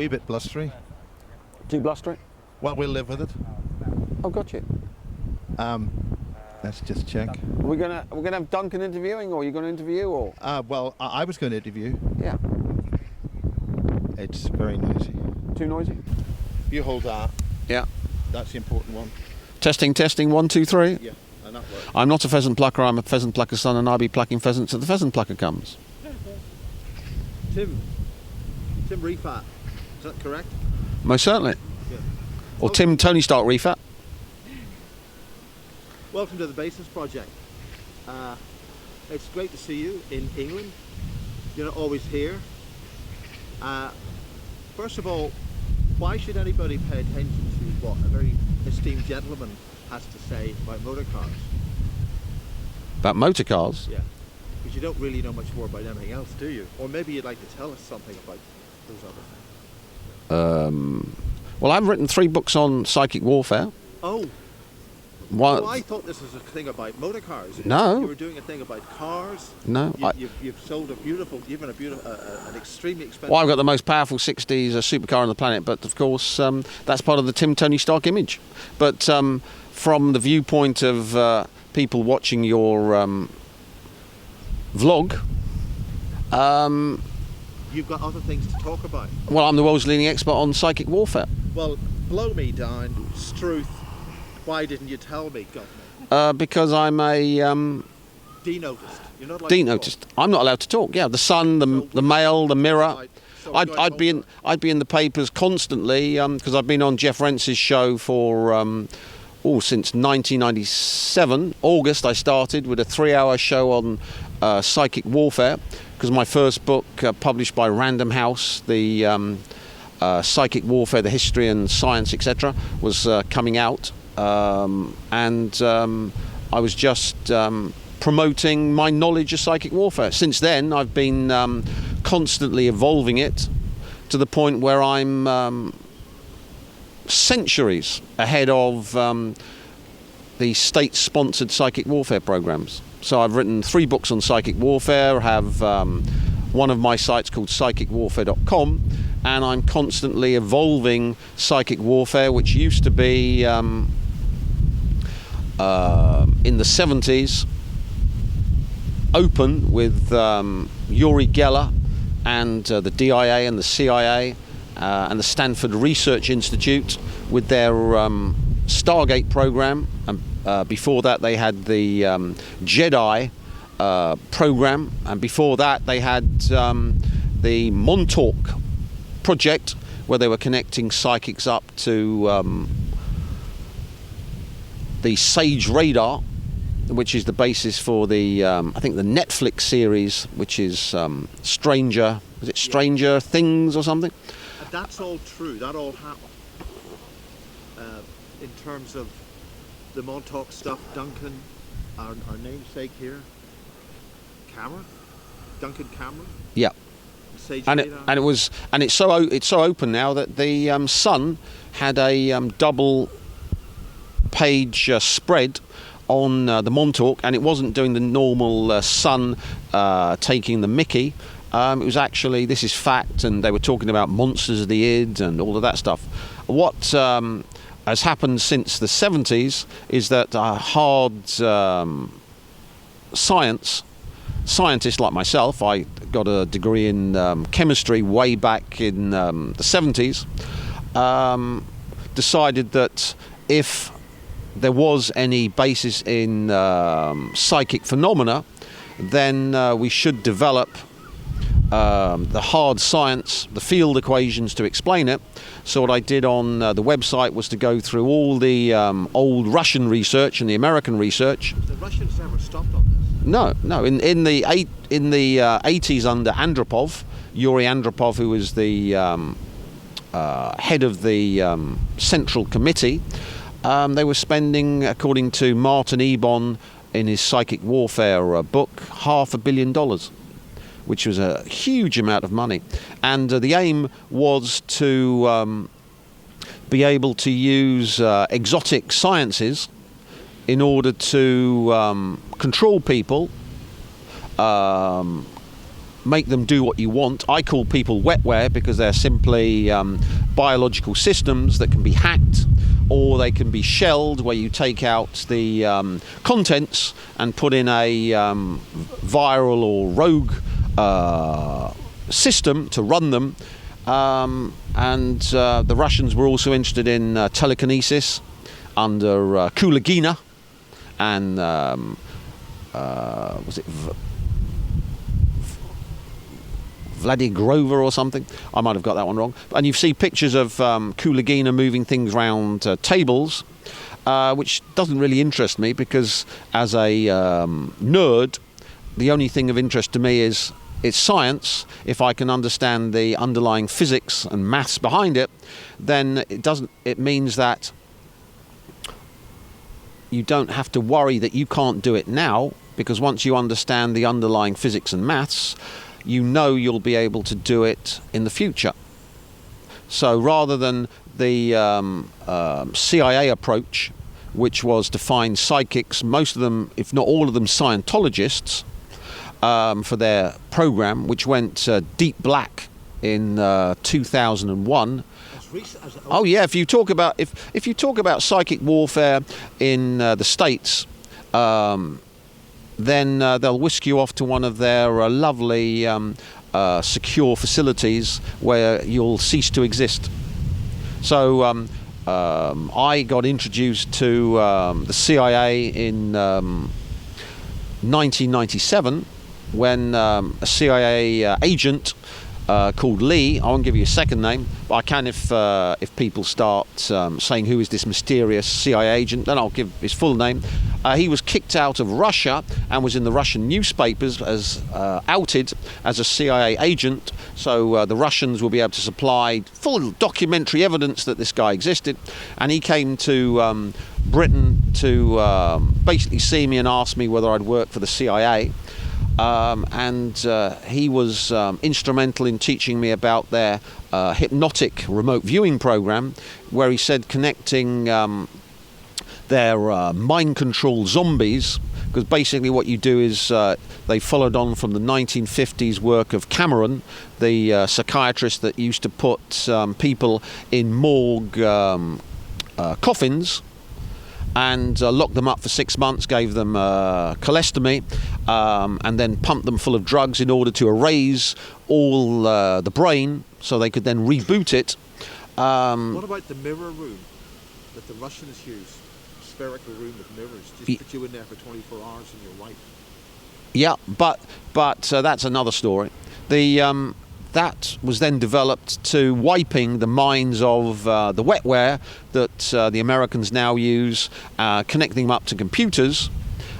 Wee bit blustery. Too blustery? Well, we'll live with it. Oh, got you. Let's just check. We're gonna have Duncan interviewing, or are you going to interview, or? Well, I was going to interview. Yeah. It's very noisy. Too noisy? You hold that. Yeah. That's the important one. Testing, 1, 2, 3. Yeah, and that works. I'm not a pheasant plucker, I'm a pheasant plucker's son, and I'll be plucking pheasants till the pheasant plucker comes. Tim Rifat, is that correct? Most certainly. Yeah. Or Tony Stark Rifat. Welcome to the Basis Project. It's great to see you in England. You're not always here. First of all, why should anybody pay attention to what a very esteemed gentleman has to say about motor cars? About motor cars? Yeah. Because you don't really know much more about anything else, do you? Or maybe you'd like to tell us something about those other things. Well, I've written 3 books on psychic warfare. Oh. One, Well, I thought this was a thing about motor cars. No. You were doing a thing about cars. No. You've sold an extremely expensive... Well, I've got the most powerful 60s supercar on the planet, but of course that's part of the Tony Stark image. But from the viewpoint of people watching your vlog, you've got other things to talk about. Well, I'm the world's leading expert on psychic warfare. Well, blow me down, Struth. Why didn't you tell me, governor? Because I'm a... Denoticed. You're not allowed denoticed. to talk. I'm not allowed to talk. Yeah, the sun, the mail, the mirror. Right. So I'd be in the papers constantly because I've been on Jeff Rentz's show for since 1997. August I started with a 3-hour show on psychic warfare because my first book published by Random House, the Psychic Warfare, the History and Science, etc., was coming out. And I was just promoting my knowledge of psychic warfare. Since then, I've been constantly evolving it to the point where I'm centuries ahead of the state-sponsored psychic warfare programs. So I've written 3 books on psychic warfare, have one of my sites called psychicwarfare.com, and I'm constantly evolving psychic warfare, which used to be in the 70s open with Uri Geller and the DIA and the CIA and the Stanford Research Institute with their Stargate program, and before that they had the Jedi program, and before that they had the Montauk project, where they were connecting psychics up to the Sage radar, which is the basis for the I think the Netflix series, which is Stranger Things or something. That's all true. That all happened. In terms of the Montauk stuff, Duncan, our namesake here, Duncan Cameron. Yeah. Sage and radar. it's so open now that the Sun had a double page spread on the Montauk, and it wasn't doing the normal Sun taking the mickey. It was actually, this is fact, and they were talking about monsters of the id and all of that stuff. What has happened since the 70s is that hard scientists like myself, I got a degree in chemistry way back in the 70s, decided that if there was any basis in psychic phenomena, then we should develop the hard science, the field equations to explain it. So what I did on the website was to go through all the old Russian research and the American research. The Russians never stopped on this. No. In the 80s under Andropov, Yuri Andropov, who was the head of the Central Committee, they were spending, according to Martin Ebon in his Psychic Warfare book, $500 million, which was a huge amount of money. And the aim was to be able to use exotic sciences in order to control people, make them do what you want. I call people wetware because they're simply biological systems that can be hacked, or they can be shelled, where you take out the contents and put in a viral or rogue system to run them. The Russians were also interested in telekinesis under Kulagina and was it Vladimir Grover or something? I might have got that one wrong. And you see pictures of Kulagina moving things around tables, which doesn't really interest me, because as a nerd, the only thing of interest to me is it's science. If I can understand the underlying physics and maths behind it, then it means that you don't have to worry that you can't do it now, because once you understand the underlying physics and maths, you know you'll be able to do it in the future. So rather than the CIA approach, which was to find psychics, most of them, if not all of them, Scientologists, for their program, which went deep black in 2001. Oh yeah, if you talk about if you talk about psychic warfare in the States, then they'll whisk you off to one of their lovely secure facilities where you'll cease to exist. So I got introduced to the CIA in 1997 when a CIA agent called Lee, I won't give you a second name, but I can if people start saying who is this mysterious CIA agent, then I'll give his full name. He was kicked out of Russia and was in the Russian newspapers as outed as a CIA agent, so the Russians will be able to supply full documentary evidence that this guy existed. And he came to Britain to basically see me and ask me whether I'd work for the CIA. He was instrumental in teaching me about their hypnotic remote viewing program, where he said connecting their mind control zombies, because basically what you do is they followed on from the 1950s work of Cameron, the psychiatrist that used to put people in morgue coffins and locked them up for 6 months, gave them colostomy, and then pumped them full of drugs in order to erase all the brain so they could then reboot it. What about the mirror room that the Russians use? Spherical room with mirrors. Just put you in there for 24 hours and you're white. Yeah, but that's another story. That was then developed to wiping the minds of the wetware that the Americans now use, connecting them up to computers.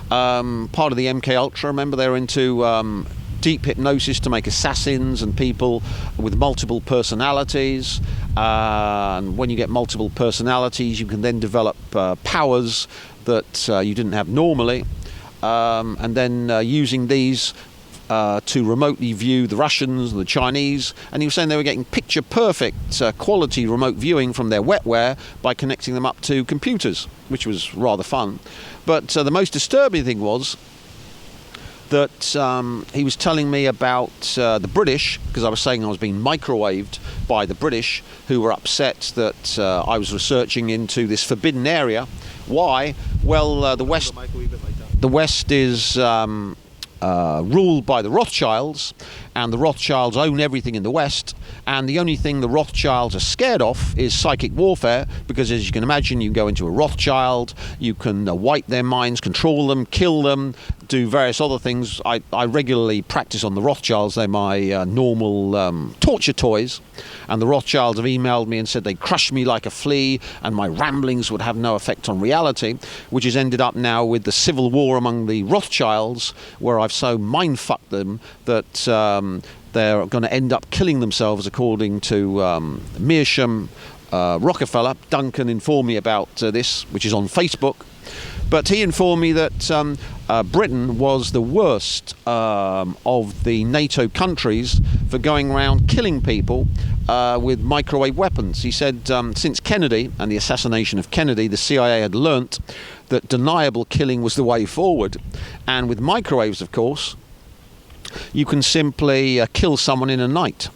Part of the MK Ultra, remember, they're into deep hypnosis to make assassins and people with multiple personalities. And when you get multiple personalities, you can then develop powers that you didn't have normally. And then using these to remotely view the Russians and the Chinese, and he was saying they were getting picture perfect quality remote viewing from their wetware by connecting them up to computers, which was rather fun. But the most disturbing thing was that he was telling me about the British, because I was saying I was being microwaved by the British, who were upset that I was researching into this forbidden area. Why? Well, the West is ruled by the Rothschilds, and the Rothschilds own everything in the West, and the only thing the Rothschilds are scared of is psychic warfare, because as you can imagine, you go into a Rothschild, you can wipe their minds, control them, kill them, do various other things. I regularly practice on the Rothschilds. They're my normal torture toys, and the Rothschilds have emailed me and said they'd crush me like a flea and my ramblings would have no effect on reality, which has ended up now with the civil war among the Rothschilds, where I've so mind-fucked them that they're going to end up killing themselves, according to Mearsham Rockefeller. Duncan informed me about this, which is on Facebook. But he informed me that Britain was the worst of the NATO countries for going around killing people with microwave weapons. He said since Kennedy and the assassination of Kennedy, the CIA had learnt that deniable killing was the way forward. And with microwaves, of course, you can simply kill someone in a night.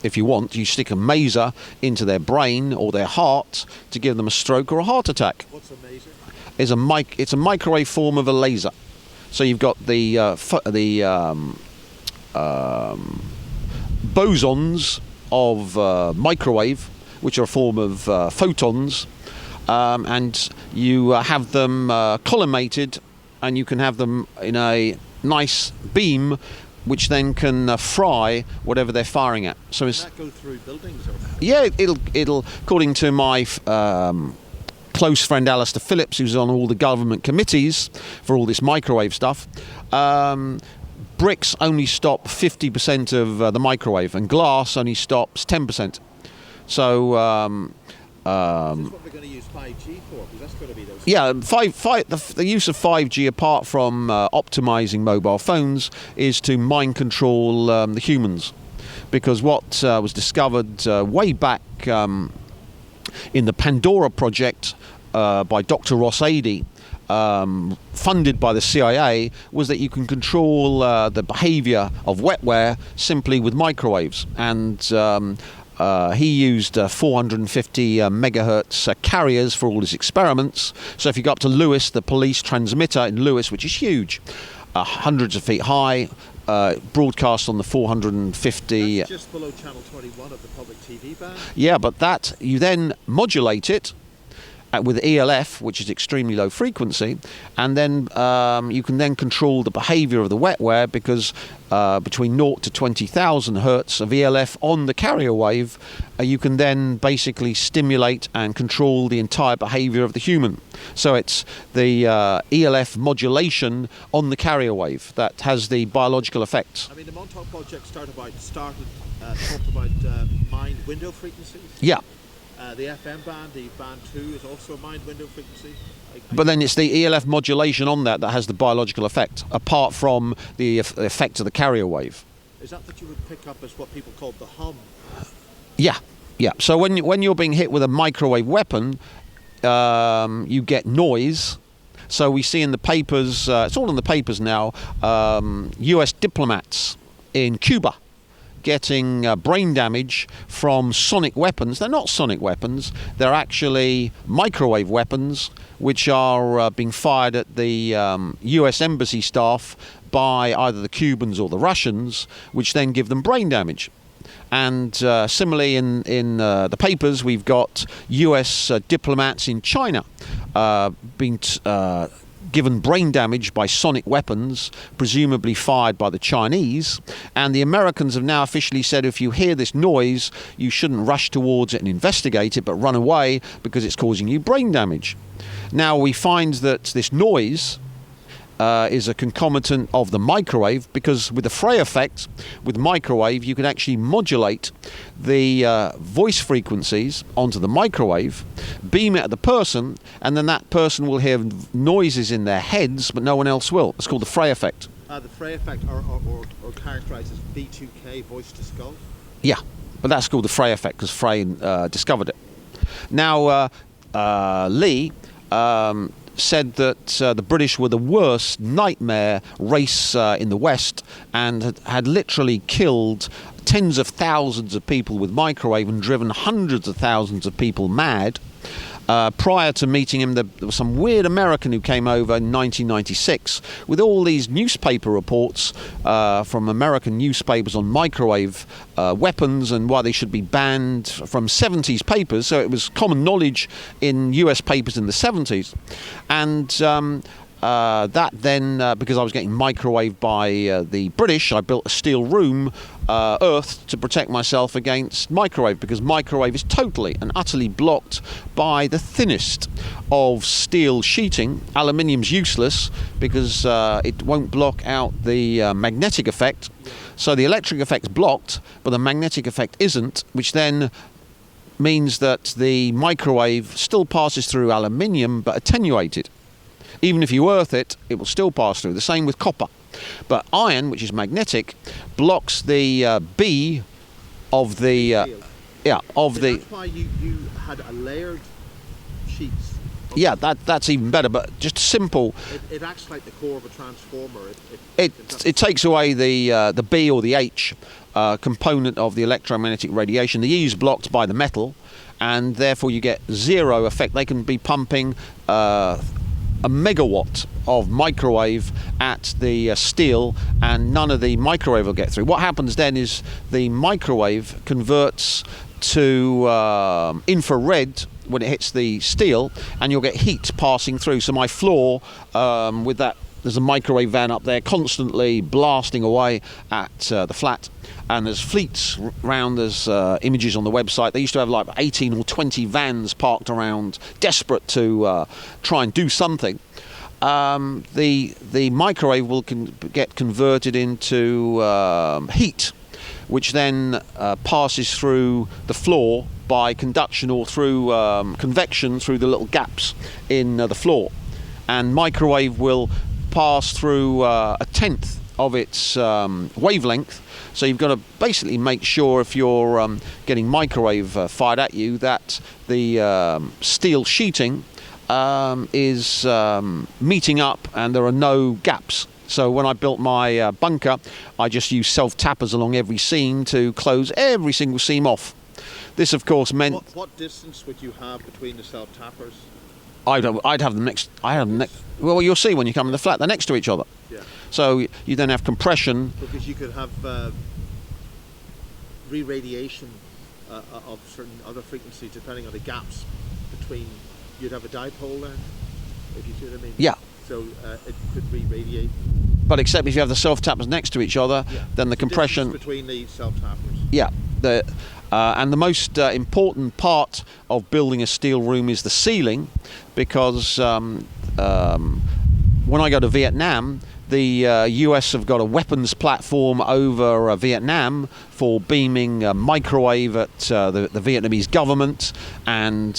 If you want, you stick a maser into their brain or their heart to give them a stroke or a heart attack. What's a maser? It's a microwave form of a laser. So you've got the bosons of microwave, which are a form of photons, and you have them collimated, and you can have them in a nice beam, which then can fry whatever they're firing at. So Does that go through buildings? Or? Yeah, it'll. According to my close friend Alistair Phillips, who's on all the government committees for all this microwave stuff, bricks only stop 50% of the microwave, and glass only stops 10%. So. This is what we're going to use 5G for, because that's going to be those. Yeah, the use of 5G, apart from optimizing mobile phones, is to mind control the humans, because what was discovered way back in the Pandora project by Dr. Ross Adey, funded by the CIA, was that you can control the behavior of wetware simply with microwaves. And he used 450 megahertz carriers for all his experiments. So if you go up to Lewis, the police transmitter in Lewis, which is huge, hundreds of feet high, broadcast on the 450. That's just below channel 21 of the public TV band. Yeah, but that you then modulate it with ELF, which is extremely low frequency, and then you can then control the behavior of the wetware, because between 0 to 20,000 hertz of ELF on the carrier wave, you can then basically stimulate and control the entire behavior of the human. So it's the ELF modulation on the carrier wave that has the biological effects. I mean, the Montauk project talked about mind window frequencies. Yeah. The FM band, the band 2, is also a mind window frequency. But then it's the ELF modulation on that has the biological effect, apart from the effect of the carrier wave. Is that you would pick up as what people call the hum? Yeah, yeah. So when you're being hit with a microwave weapon, you get noise. So we see in the papers, it's all in the papers now, US diplomats in Cuba getting brain damage from sonic weapons. They're not sonic weapons, they're actually microwave weapons, which are being fired at the US embassy staff by either the Cubans or the Russians, which then give them brain damage. And similarly in the papers, we've got US diplomats in China being given brain damage by sonic weapons, presumably fired by the Chinese. And the Americans have now officially said, if you hear this noise, you shouldn't rush towards it and investigate it, but run away, because it's causing you brain damage. Now we find that this noise is a concomitant of the microwave, because with the fray effect, with microwave, you can actually modulate the voice frequencies onto the microwave, beam it at the person, and then that person will hear noises in their heads, but no one else will. It's called the fray effect. The fray effect, or characterised as V2K, voice to skull? Yeah, but that's called the fray effect, because Frey discovered it. Now, Lee said that the British were the worst nightmare race in the West, and had literally killed tens of thousands of people with microwave and driven hundreds of thousands of people mad. Prior to meeting him, there was some weird American who came over in 1996 with all these newspaper reports from American newspapers on microwave weapons and why they should be banned, from 70s papers. So it was common knowledge in US papers in the 70s. And that then, because I was getting microwaved by the British, I built a steel room earthed to protect myself against microwave, because microwave is totally and utterly blocked by the thinnest of steel sheeting. Aluminium's useless because it won't block out the magnetic effect. So the electric effect's blocked, but the magnetic effect isn't, which then means that the microwave still passes through aluminium but attenuated. Even if you earth it, it will still pass through. The same with copper. But iron, which is magnetic, blocks the B of the That's why you had a layered sheets Yeah, that's even better. But just simple. It acts like the core of a transformer. It takes away the B or the H component of the electromagnetic radiation. The E is blocked by the metal, and therefore you get zero effect. They can be pumping a megawatt of microwave at the steel, and none of the microwave will get through. What happens then is the microwave converts to infrared when it hits the steel, and you'll get heat passing through. So my floor, with that, there's a microwave van up there constantly blasting away at the flat, and there's fleets round. There's images on the website. They used to have like 18 or 20 vans parked around, desperate to try and do something. The microwave will get converted into heat, which then passes through the floor by conduction or through convection through the little gaps in the floor. And microwave will pass through a tenth of its wavelength. So you've got to basically make sure, if you're getting microwave fired at you, that the steel sheeting is meeting up and there are no gaps. So when I built my bunker, I just used self-tappers along every seam to close every single seam off. This, of course, meant... What distance would you have between the self-tappers? I'd have them next... Well, you'll see when you come in the flat. They're next to each other. Yeah. So you then have compression. Because you could have re-radiation of certain other frequencies depending on the gaps between... You'd have a dipole then, if you see what I mean? Yeah. So it could re-radiate. But except if you have the self-tappers next to each other, then the compression... between the self-tappers. Yeah. And the most important part of building a steel room is the ceiling, because when I go to Vietnam, the US have got a weapons platform over Vietnam for beaming microwave at the Vietnamese government and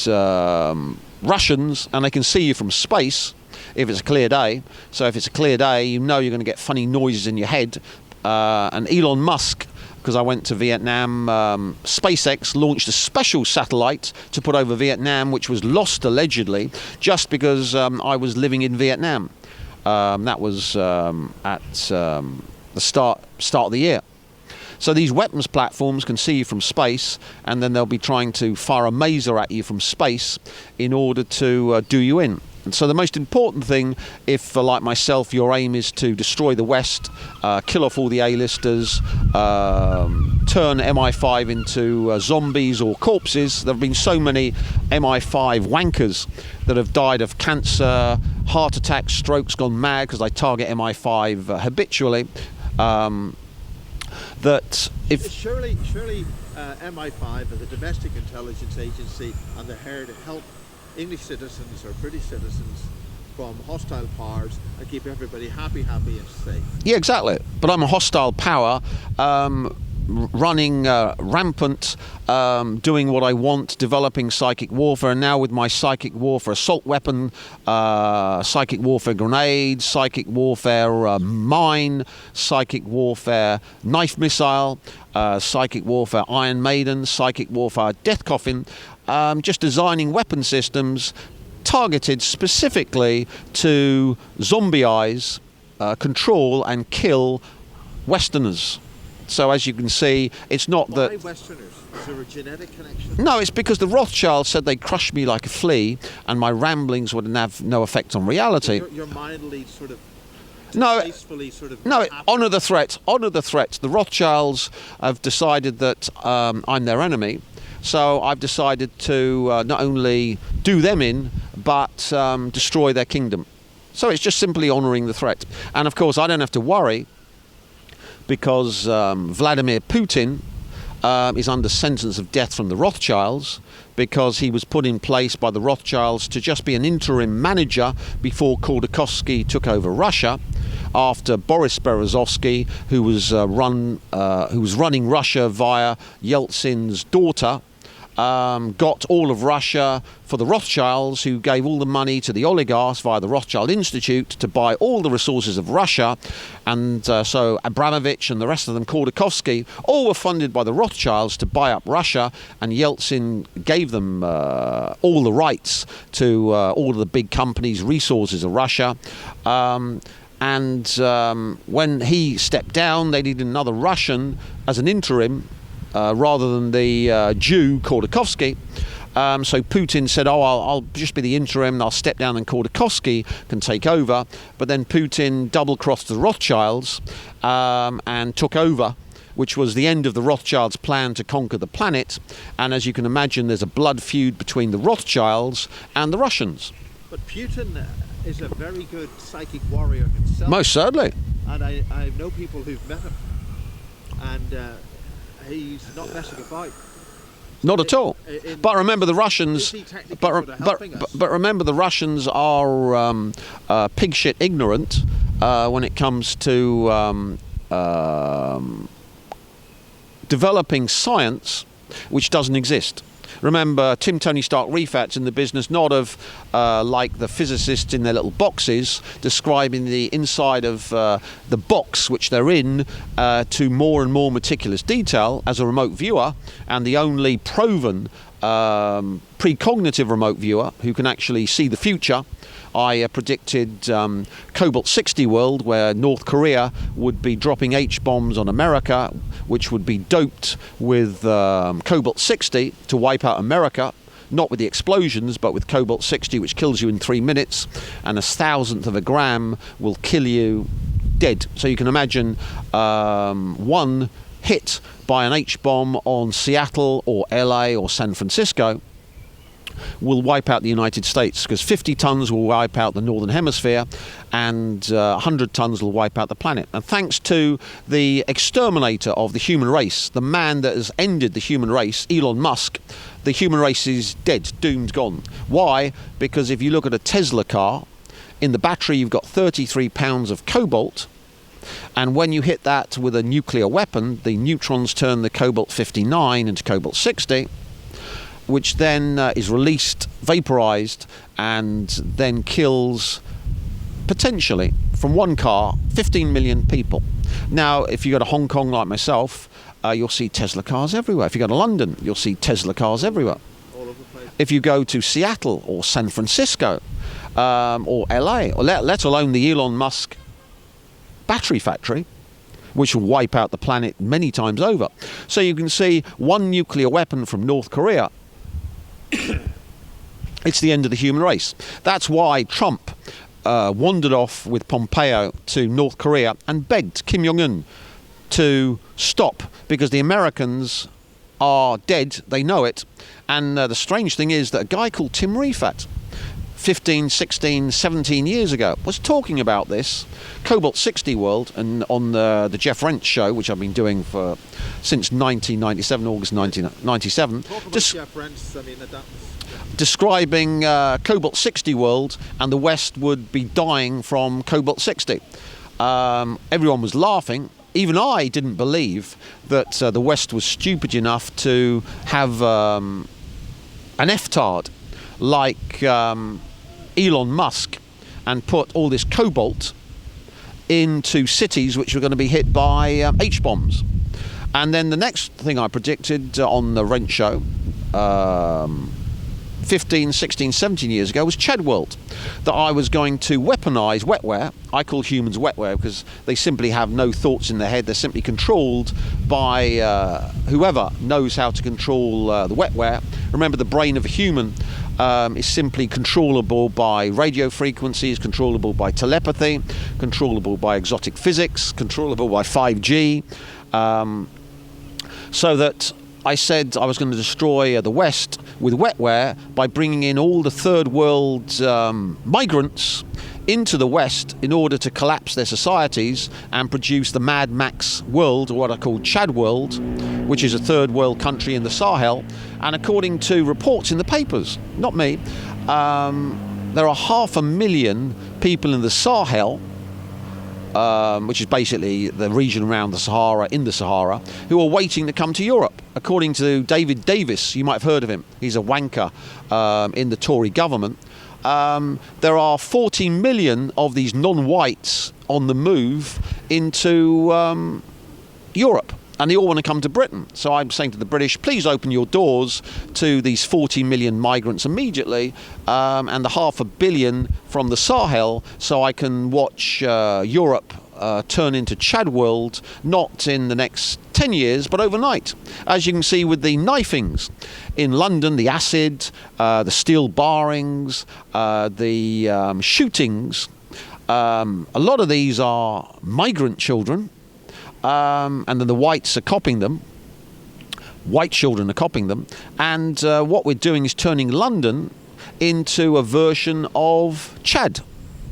Russians, and they can see you from space if it's a clear day. So if it's a clear day, you know you're going to get funny noises in your head. And Elon Musk, because I went to Vietnam, SpaceX launched a special satellite to put over Vietnam, which was lost allegedly just because I was living in Vietnam. That was at the start of the year. So these weapons platforms can see you from space, and then they'll be trying to fire a maser at you from space in order to do you in. And so the most important thing, if like myself, your aim is to destroy the West, kill off all the A-listers, turn MI5 into zombies or corpses. There have been so many MI5 wankers that have died of cancer, heart attacks, strokes, gone mad because I target MI5 habitually. That if surely MI5 as a domestic intelligence agency, and they're here to help English citizens or British citizens from hostile powers and keep everybody happy and safe. Yeah, exactly. But I'm a hostile power, running rampant, doing what I want, developing psychic warfare, and now with my psychic warfare assault weapon, psychic warfare grenade, psychic warfare mine, psychic warfare knife missile, psychic warfare Iron Maiden, psychic warfare death coffin, just designing weapon systems targeted specifically to zombie-ize, control and kill Westerners. So as you can see, it's not that... Why Westerners? Is there a genetic connection? No, it's because the Rothschilds said they'd crush me like a flea, and my ramblings would have no effect on reality. Your mind leads sort of... No, no. Honour the threat. Honour the threat. The Rothschilds have decided that I'm their enemy, so I've decided to not only do them in, but destroy their kingdom. So it's just simply honouring the threat. And of course, I don't have to worry, because Vladimir Putin is under sentence of death from the Rothschilds, because he was put in place by the Rothschilds to just be an interim manager before Khodorkovsky took over Russia, after Boris Berezovsky, who was running Russia via Yeltsin's daughter, got all of Russia for the Rothschilds, who gave all the money to the oligarchs via the Rothschild Institute to buy all the resources of Russia. And so Abramovich and the rest of them, Khodorkovsky, all were funded by the Rothschilds to buy up Russia, and Yeltsin gave them all the rights to all of the big companies' resources of Russia. When he stepped down, they needed another Russian as an interim, rather than the Jew Khodorkovsky. So Putin said, I'll just be the interim, and I'll step down and Khodorkovsky can take over. But then Putin double-crossed the Rothschilds and took over, which was the end of the Rothschilds' plan to conquer the planet. And as you can imagine, there's a blood feud between the Rothschilds and the Russians. But Putin is a very good psychic warrior himself. Most certainly. And I know people who've met him. And he's not messing about. Not at all. But remember, the Russians. But remember, the Russians are pig shit ignorant when it comes to developing science which doesn't exist. Remember, Tony Stark Rifat's in the business not of like the physicists in their little boxes, describing the inside of the box which they're in to more and more meticulous detail as a remote viewer, and the only proven precognitive remote viewer who can actually see the future. I predicted Cobalt 60 world, where North Korea would be dropping H-bombs on America, which would be doped with Cobalt 60 to wipe out America, not with the explosions, but with Cobalt 60, which kills you in 3 minutes, and 1,000th of a gram will kill you dead. So you can imagine one hit by an H-bomb on Seattle or LA or San Francisco will wipe out the United States, because 50 tons will wipe out the Northern Hemisphere and 100 tons will wipe out the planet. And thanks to the exterminator of the human race, the man that has ended the human race, Elon Musk, the human race is dead, doomed, gone. Why? Because if you look at a Tesla car, in the battery you've got 33 pounds of cobalt, and when you hit that with a nuclear weapon, the neutrons turn the cobalt 59 into cobalt 60, which then is released, vaporized, and then kills, potentially, from one car, 15 million people. Now, if you go to Hong Kong like myself, you'll see Tesla cars everywhere. If you go to London, you'll see Tesla cars everywhere. All over the place. If you go to Seattle or San Francisco or LA, or let alone the Elon Musk battery factory, which will wipe out the planet many times over. So you can see one nuclear weapon from North Korea, it's the end of the human race. That's why Trump wandered off with Pompeo to North Korea and begged Kim Jong-un to stop, because the Americans are dead, they know it. And the strange thing is that a guy called Tim Rifat, 15, 16, 17 years ago, was talking about this Cobalt 60 world, and on the Jeff Rentz show, which I've been doing for since 1997, August 1997, Jeff Rentz, I mean, describing Cobalt 60 world, and the West would be dying from Cobalt 60. Everyone was laughing. Even I didn't believe that the West was stupid enough to have an F-tard like Elon Musk and put all this cobalt into cities which were going to be hit by H-bombs. And then the next thing I predicted on the Rent show 15, 16, 17 years ago was Chad World, that I was going to weaponize wetware. I call humans wetware because they simply have no thoughts in their head. They're simply controlled by whoever knows how to control the wetware. Remember, the brain of a human is simply controllable by radio frequencies, controllable by telepathy, controllable by exotic physics, controllable by 5G. So that I said I was going to destroy the West with wetware by bringing in all the third world migrants into the West in order to collapse their societies and produce the Mad Max world, or what I call Chad World, which is a third world country in the Sahel. And according to reports in the papers, not me, there are 500,000 people in the Sahel which is basically the region around the Sahara, in the Sahara, who are waiting to come to Europe. According to David Davis, you might have heard of him, he's a wanker in the Tory government. There are 40 million of these non-whites on the move into Europe, and they all want to come to Britain. So I'm saying to the British, please open your doors to these 40 million migrants immediately, and the 500 million from the Sahel, so I can watch Europe turn into Chad world, not in the next 10 years, but overnight. As you can see with the knifings in London, the acid, the steel barrings, the shootings, a lot of these are migrant children, and then the whites are copying them. White children are copying them, and what we're doing is turning London into a version of Chad.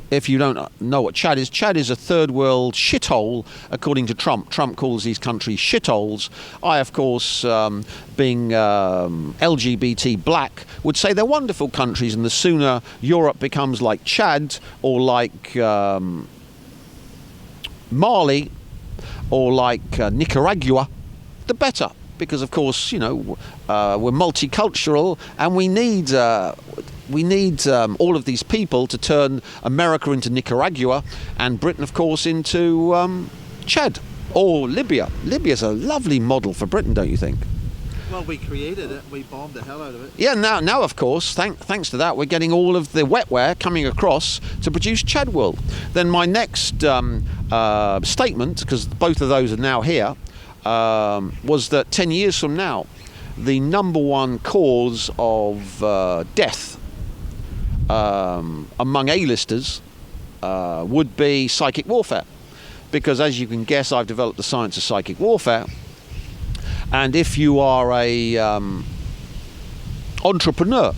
If you don't know what Chad is a third world shithole, according to Trump. Trump calls these countries shitholes. I, of course, being LGBT black, would say they're wonderful countries, and the sooner Europe becomes like Chad or like Mali or like Nicaragua, the better. Because, of course, you know, we're multicultural, and we need all of these people to turn America into Nicaragua and Britain, of course, into Chad or Libya. Libya's a lovely model for Britain, don't you think? Well, we created it. We bombed the hell out of it. Yeah, now of course, thanks to that, we're getting all of the wetware coming across to produce Chad world. Then my next statement, because both of those are now here, was that 10 years from now, the number one cause of death among A-listers would be psychic warfare. Because as you can guess, I've developed the science of psychic warfare. And if you are a entrepreneur,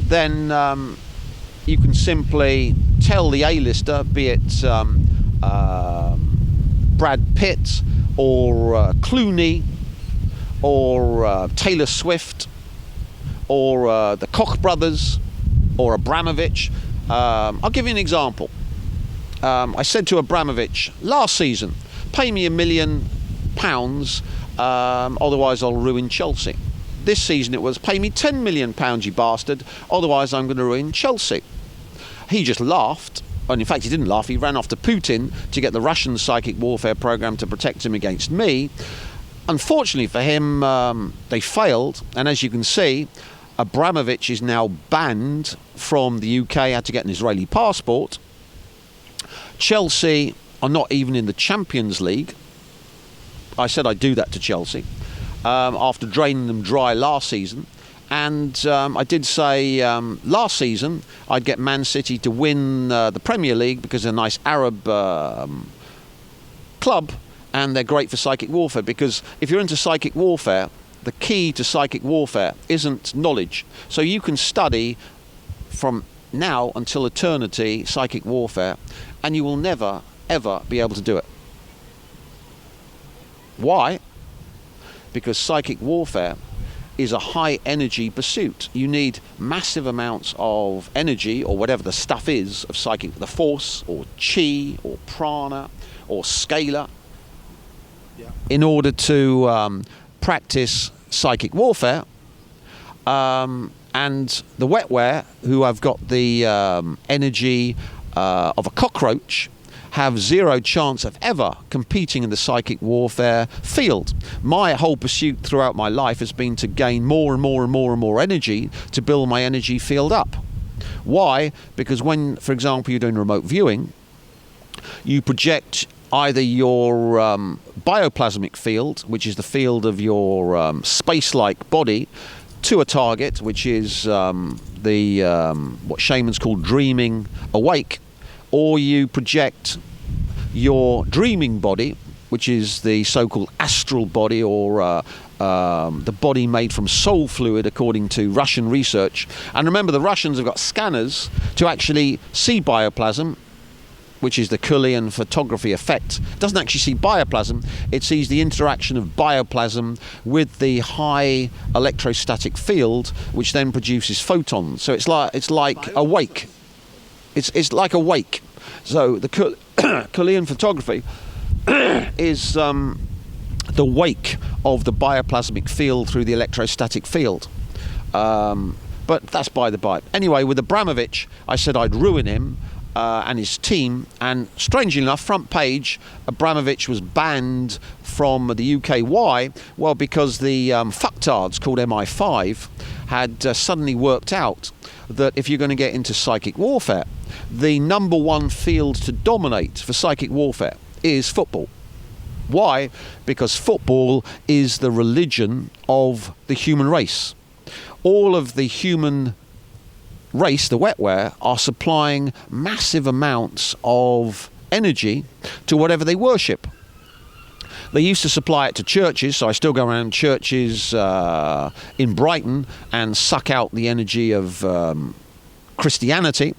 then you can simply tell the A-lister, be it Brad Pitt or Clooney or Taylor Swift or the Koch brothers or Abramovich. I'll give you an example. I said to Abramovich last season, pay me £1 million, otherwise I'll ruin Chelsea. This season it was, pay me £10 million, you bastard, otherwise I'm going to ruin Chelsea. He just laughed. And in fact, he didn't laugh. He ran off to Putin to get the Russian psychic warfare program to protect him against me. Unfortunately for him, they failed. And as you can see, Abramovich is now banned from the UK, had to get an Israeli passport. Chelsea are not even in the Champions League. I said I'd do that to Chelsea after draining them dry last season. And I did say last season I'd get Man City to win the Premier League because they're a nice Arab club and they're great for psychic warfare. Because if you're into psychic warfare, the key to psychic warfare isn't knowledge. So you can study from now until eternity psychic warfare, and you will never, ever be able to do it. Why? Because psychic warfare is a high energy pursuit. You need massive amounts of energy, or whatever the stuff is of psychic, the force or chi or prana or scalar, in order to practice psychic warfare. And the wetware, who have got the energy of a cockroach, have zero chance of ever competing in the psychic warfare field. My whole pursuit throughout my life has been to gain more and more and more and more energy to build my energy field up. Why? Because when, for example, you're doing remote viewing, you project either your bioplasmic field, which is the field of your space-like body, to a target, which is what shamans call dreaming awake, or you project your dreaming body, which is the so-called astral body, or the body made from soul fluid, according to Russian research. And remember, the Russians have got scanners to actually see bioplasm, which is the Cullian photography effect. It doesn't actually see bioplasm, it sees the interaction of bioplasm with the high electrostatic field, which then produces photons. So it's like awake. It's like a wake. So the Cullian photography is the wake of the bioplasmic field through the electrostatic field. But that's by the by. Anyway, with Abramovich, I said I'd ruin him and his team. And strangely enough, front page, Abramovich was banned from the UK. Why? Well, because the fucktards called MI5 had suddenly worked out that if you're going to get into psychic warfare, the number one field to dominate for psychic warfare is football. Why? Because football is the religion of the human race. All of the human race, the wetware, are supplying massive amounts of energy to whatever they worship. They used to supply it to churches, so I still go around churches in Brighton and suck out the energy of Christianity.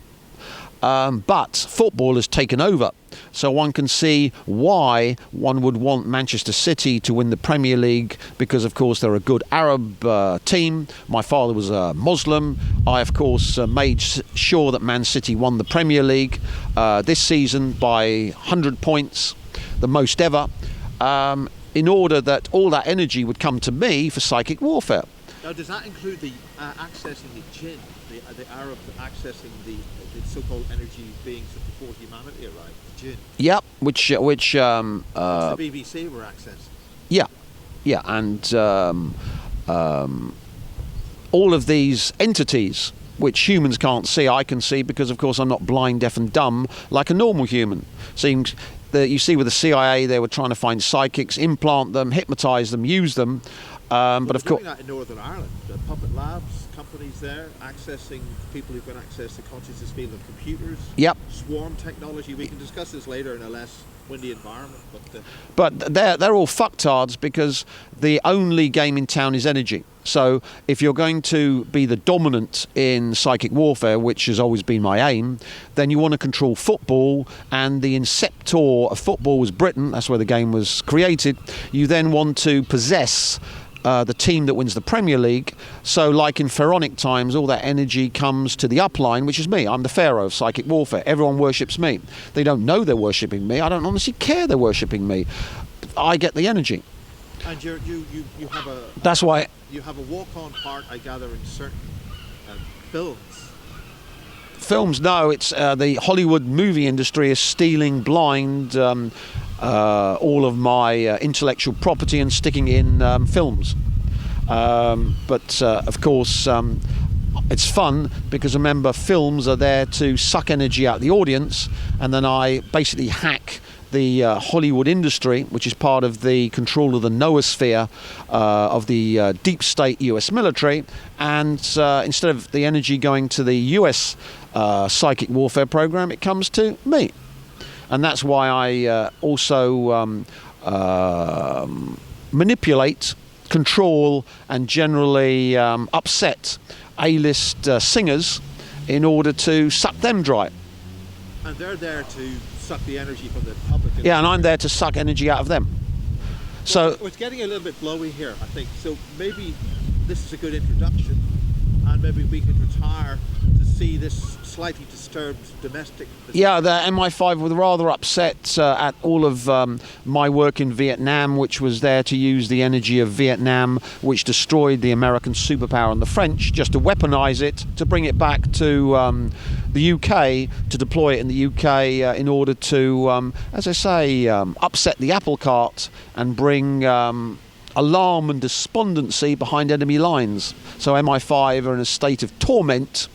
But football has taken over. So one can see why one would want Manchester City to win the Premier League, because of course they're a good Arab team. My father was a Muslim. I of course made sure that Man City won the Premier League this season by 100 points, the most ever, in order that all that energy would come to me for psychic warfare. Now, does that include the accessing the jinn, the Arab accessing the so-called energy beings before humanity arrived, the jinn? Yep, which the BBC were accessing. Yeah, and all of these entities which humans can't see, I can see, because of course I'm not blind, deaf and dumb like a normal human. Seems that you see with the CIA, they were trying to find psychics, implant them, hypnotise them, use them. But of course, doing that in Northern Ireland, the Puppet Labs companies there accessing people who can access the consciousness field of computers. Yep. Swarm technology. We can discuss this later in a less windy environment. But they're all fucktards, because the only game in town is energy. So if you're going to be the dominant in psychic warfare, which has always been my aim, then you want to control football, and the inceptor of football was Britain. That's where the game was created. You then want to possess the team that wins the Premier League. So like in Pharaonic times, all that energy comes to the upline, which is me. I'm the pharaoh of psychic warfare. Everyone worships me. They don't know they're worshipping me. I don't honestly care they're worshipping me. I get the energy. And you have a... That's why... You have a walk-on part, I gather, in certain films. Films, no. It's the Hollywood movie industry is stealing blind all of my intellectual property and sticking it in films. But of course, it's fun, because remember, films are there to suck energy out of the audience, and then I basically hack the Hollywood industry, which is part of the control of the noosphere of the deep state US military, and instead of the energy going to the US psychic warfare program, it comes to me. And that's why I also manipulate, control, and generally upset A-list singers in order to suck them dry. And they're there to suck the energy from the public. Yeah, and I'm there to suck energy out of them. Well, it's getting a little bit blowy here, I think. So maybe this is a good introduction, and maybe we could retire to see this slightly disturbed domestic... Yeah, the MI5 were rather upset at all of my work in Vietnam, which was there to use the energy of Vietnam, which destroyed the American superpower and the French, just to weaponize it, to bring it back to the UK, to deploy it in the UK in order to, as I say, upset the apple cart and bring alarm and despondency behind enemy lines. So MI5 are in a state of torment.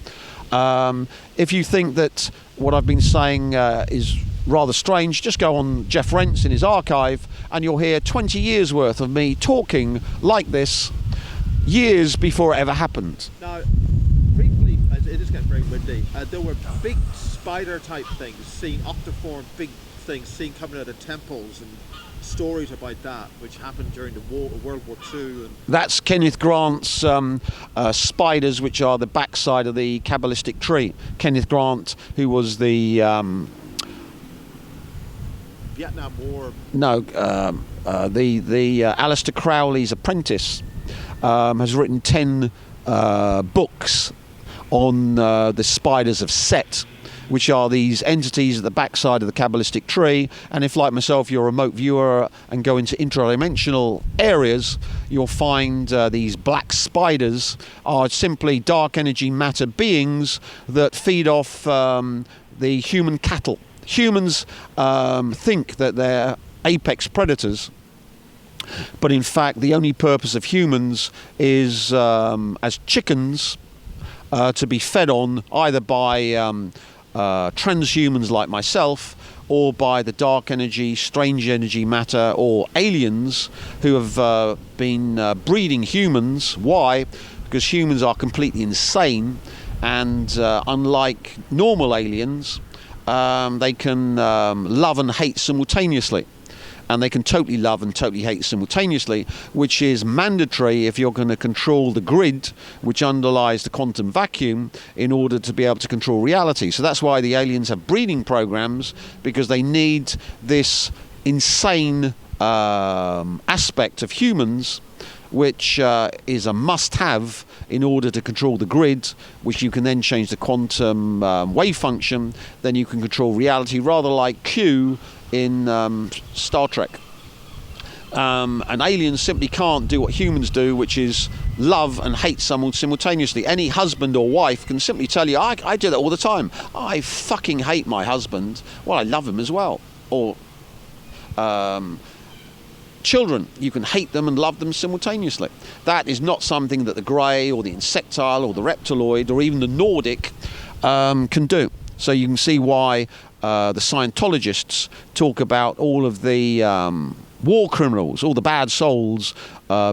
If you think that what I've been saying is rather strange, just go on Jeff Rentz in his archive and you'll hear 20 years worth of me talking like this years before it ever happened. Now, briefly, it is getting very windy, there were big spider type things, seen octoform big things seen coming out of temples, and stories about that which happened during the World War II. And that's Kenneth Grant's spiders, which are the backside of the Kabbalistic tree. Kenneth Grant, who was the Vietnam War. No, the Aleister Crowley's apprentice has written 10 books on the spiders of Set, which are these entities at the backside of the Kabbalistic tree. And if, like myself, you're a remote viewer and go into interdimensional areas, you'll find these black spiders are simply dark energy matter beings that feed off the human cattle. Humans think that they're apex predators, but in fact the only purpose of humans is as chickens to be fed on either by transhumans like myself, or by the dark energy, strange energy matter, or aliens who have been breeding humans. Why? Because humans are completely insane, and unlike normal aliens, they can love and hate simultaneously. And they can totally love and totally hate simultaneously, which is mandatory if you're going to control the grid, which underlies the quantum vacuum, in order to be able to control reality. So that's why the aliens have breeding programs, because they need this insane aspect of humans, which is a must-have in order to control the grid, which you can then change the quantum wave function. Then you can control reality, rather like Q in Star Trek. And aliens simply can't do what humans do, which is love and hate someone simultaneously. Any husband or wife can simply tell you, I do that all the time. I fucking hate my husband. Well, I love him as well. Or children, you can hate them and love them simultaneously. That is not something that the grey or the insectile or the reptiloid or even the Nordic can do. So you can see why the Scientologists talk about all of the war criminals, all the bad souls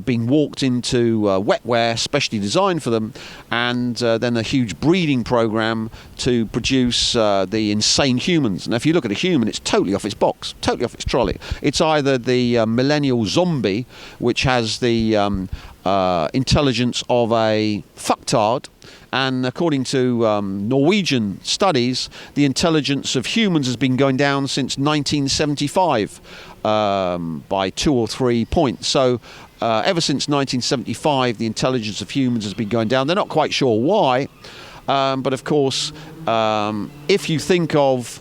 being walked into wetware specially designed for them, and then a huge breeding program to produce the insane humans. And if you look at a human, it's totally off its box, totally off its trolley. It's either the millennial zombie, which has the intelligence of a fucktard. And according to Norwegian studies, the intelligence of humans has been going down since 1975 by 2 or 3 points. So ever since 1975, the intelligence of humans has been going down. They're not quite sure why, but of course, if you think of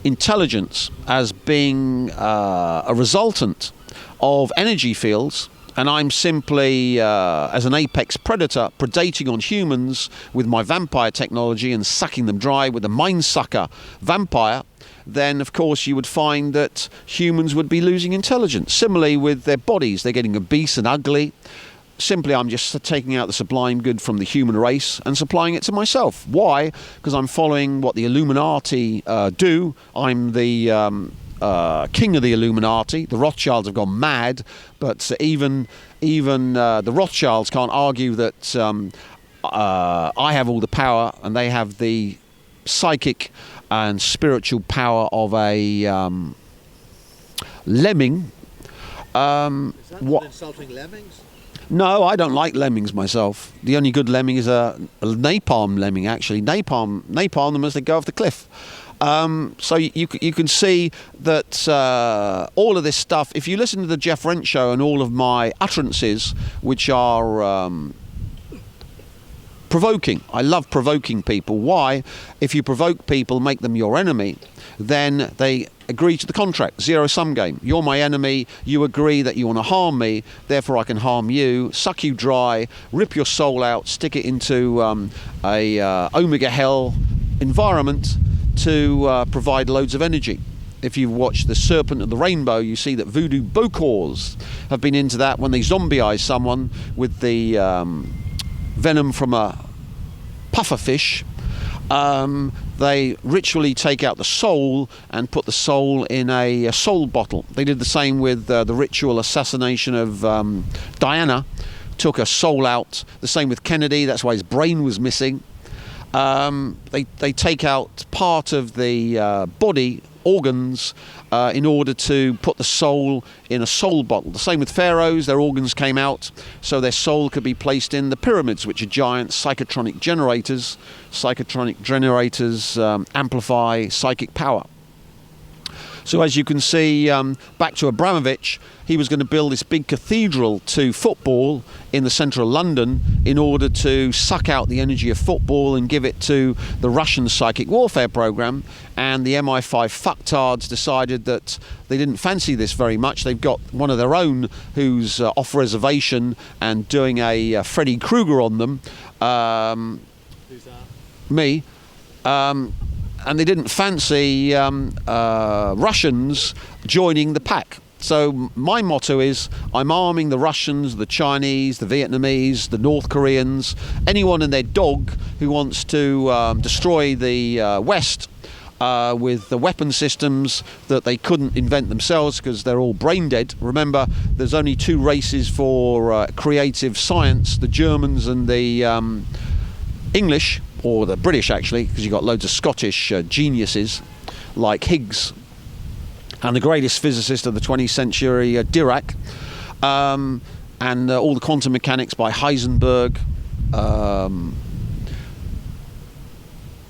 intelligence as being a resultant of energy fields, and I'm simply, as an apex predator, predating on humans with my vampire technology and sucking them dry with a mind sucker vampire, then of course you would find that humans would be losing intelligence. Similarly with their bodies, they're getting obese and ugly. Simply, I'm just taking out the sublime good from the human race and supplying it to myself. Why? Because I'm following what the Illuminati do. I'm the king of the Illuminati. The Rothschilds have gone mad, but even the Rothschilds can't argue that I have all the power and they have the psychic and spiritual power of a lemming. Is that what insulting lemmings? No, I don't like lemmings myself. The only good lemming is a napalm lemming, actually. Napalm them as they go off the cliff. So you can see that all of this stuff, if you listen to the Jeff Rent show and all of my utterances, which are provoking. I love provoking people. Why? If you provoke people, make them your enemy, then they agree to the contract. Zero-sum game. You're my enemy. You agree that you want to harm me. Therefore, I can harm you, suck you dry, rip your soul out, stick it into a omega hell environment to provide loads of energy. If you've watched The Serpent of the Rainbow, you see that voodoo bokors have been into that when they zombie-eyes someone with the venom from a pufferfish. They ritually take out the soul and put the soul in a soul bottle. They did the same with the ritual assassination of Diana. Took her soul out. The same with Kennedy. That's why his brain was missing. They take out part of the body organs in order to put the soul in a soul bottle. The same with pharaohs. Their organs came out so their soul could be placed in the pyramids, which are giant psychotronic generators. Psychotronic generators amplify psychic power. So as you can see, back to Abramovich, he was going to build this big cathedral to football in the centre of London in order to suck out the energy of football and give it to the Russian psychic warfare program. And the MI5 fucktards decided that they didn't fancy this very much. They've got one of their own who's off reservation and doing a Freddy Krueger on them. Who's that? Me. And they didn't fancy Russians joining the pack. So my motto is, I'm arming the Russians, the Chinese, the Vietnamese, the North Koreans, anyone and their dog who wants to destroy the West with the weapon systems that they couldn't invent themselves because they're all brain dead. Remember, there's only two races for creative science, the Germans and the English, or the British actually, because you've got loads of Scottish geniuses like Higgs, and the greatest physicist of the 20th century, Dirac, and all the quantum mechanics by Heisenberg,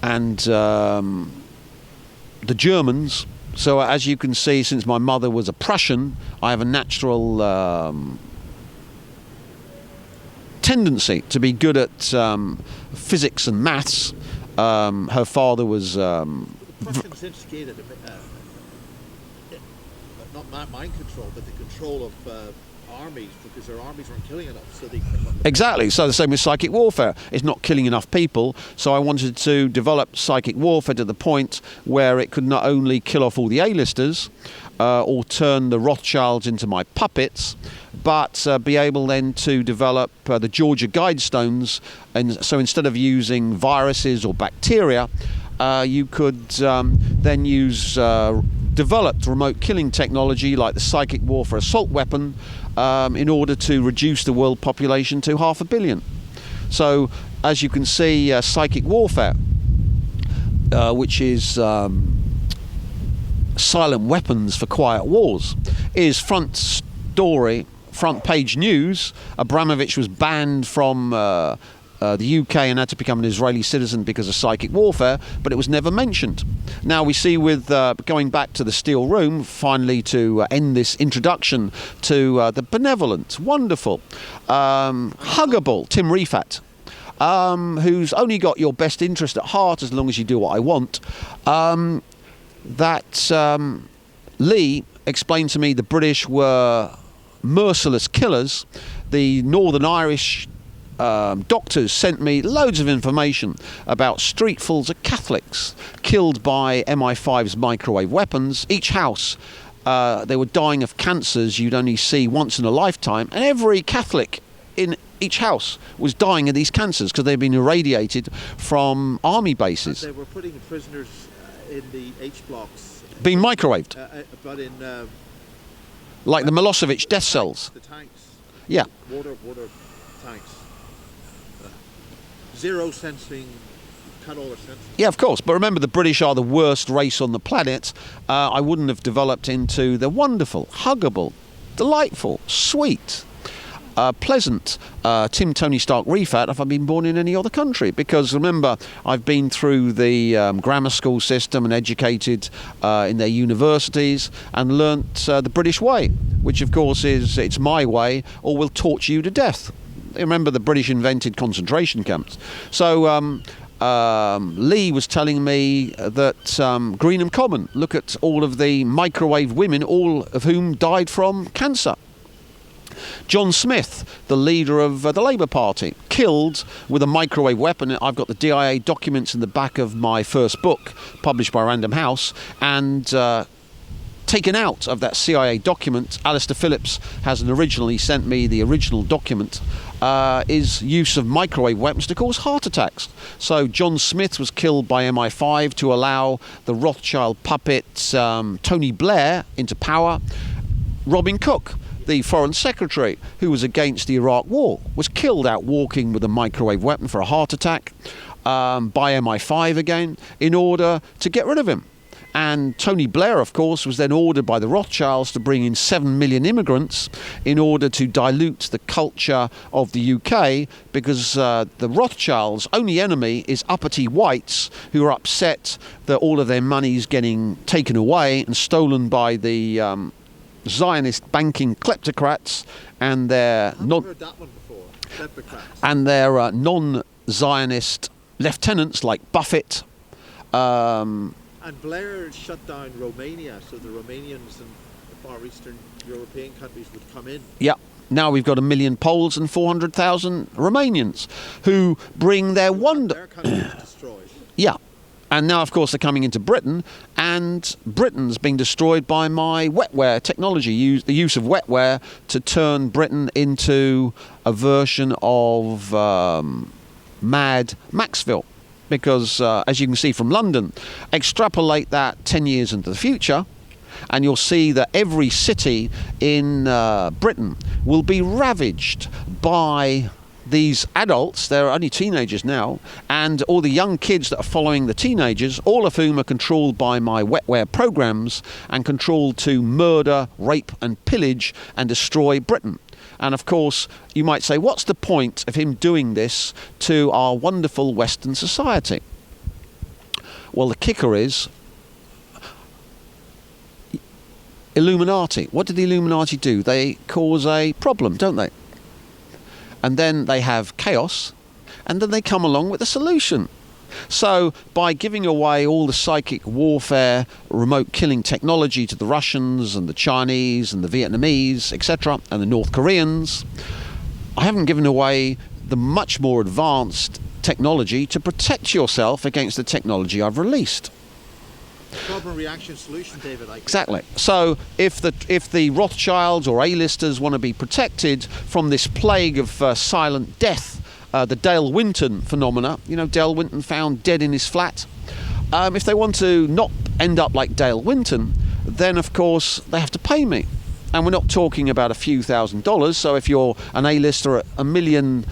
and the Germans. So as you can see, since my mother was a Prussian, I have a natural tendency to be good at physics and maths. Her father was Russians instigated not mind control, but the control of armies, because their armies weren't killing enough, so they exactly. So the same with psychic warfare. It's not killing enough people, so I wanted to develop psychic warfare to the point where it could not only kill off all the A-listers or turn the Rothschilds into my puppets, but be able then to develop the Georgia Guidestones. And so instead of using viruses or bacteria, you could then use developed remote killing technology like the psychic warfare assault weapon in order to reduce the world population to 500 million. So as you can see, psychic warfare, which is silent weapons for quiet wars, is front story, front page news. Abramovich was banned from the UK and had to become an Israeli citizen because of psychic warfare, but it was never mentioned. Now we see with going back to the Steel Room, finally to end this introduction to the benevolent, wonderful, huggable Tim Rifat, who's only got your best interest at heart as long as you do what I want, that Lee explained to me the British were merciless killers. The Northern Irish doctors sent me loads of information about streetfuls of Catholics killed by MI5's microwave weapons. Each house, they were dying of cancers you'd only see once in a lifetime, and every Catholic in each house was dying of these cancers because they'd been irradiated from army bases. And they were putting prisoners in the H blocks, being microwaved, but in like the Milosevic death cells. The tanks. Yeah. Water tanks. Zero sensing, cut all their sensing. Yeah, of course. But remember, the British are the worst race on the planet. I wouldn't have developed into the wonderful, huggable, delightful, sweet, pleasant Tim Tony Stark Rifat if I'd been born in any other country. Because remember, I've been through the grammar school system and educated in their universities and learnt the British way, which of course is it's my way or we'll torture you to death. Remember, the British invented concentration camps. So Lee was telling me that Greenham Common, look at all of the microwave women, all of whom died from cancer. John Smith, the leader of the Labour Party, killed with a microwave weapon. I've got the DIA documents in the back of my first book, published by Random House, and taken out of that CIA document, Alistair Phillips has originally sent me the original document, is use of microwave weapons to cause heart attacks. So John Smith was killed by MI5 to allow the Rothschild puppet Tony Blair into power. Robin Cook, the Foreign Secretary, who was against the Iraq War, was killed out walking with a microwave weapon for a heart attack by MI5 again, in order to get rid of him. And Tony Blair, of course, was then ordered by the Rothschilds to bring in 7 million immigrants in order to dilute the culture of the UK, because the Rothschilds' only enemy is uppity whites who are upset that all of their money's getting taken away and stolen by the Zionist banking kleptocrats and their non-Zionist lieutenants like Buffett. And Blair shut down Romania, so the Romanians and the Far Eastern European countries would come in. Yeah. Now we've got 1 million Poles and 400,000 Romanians who bring their wonder. Their country was destroyed. Yeah. And now, of course, they're coming into Britain, and Britain's being destroyed by my wetware technology, the use of wetware to turn Britain into a version of Mad Maxville. Because, as you can see from London, extrapolate that 10 years into the future, and you'll see that every city in Britain will be ravaged by these adults. They're only teenagers now, and all the young kids that are following the teenagers, all of whom are controlled by my wetware programs and controlled to murder, rape and pillage and destroy Britain. And of course, you might say, what's the point of him doing this to our wonderful Western society? Well, the kicker is Illuminati. What did the Illuminati do? They cause a problem, don't they? And then they have chaos, and then they come along with a solution. So by giving away all the psychic warfare, remote killing technology to the Russians and the Chinese and the Vietnamese, etc., and the North Koreans, I haven't given away the much more advanced technology to protect yourself against the technology I've released. Problem, reaction, solution, David. Exactly. So if the Rothschilds or A-listers want to be protected from this plague of silent death, the Dale Winton phenomena, you know, Dale Winton found dead in his flat. If they want to not end up like Dale Winton, then of course they have to pay me. And we're not talking about a few $1,000s. So if you're an A-lister at $1 million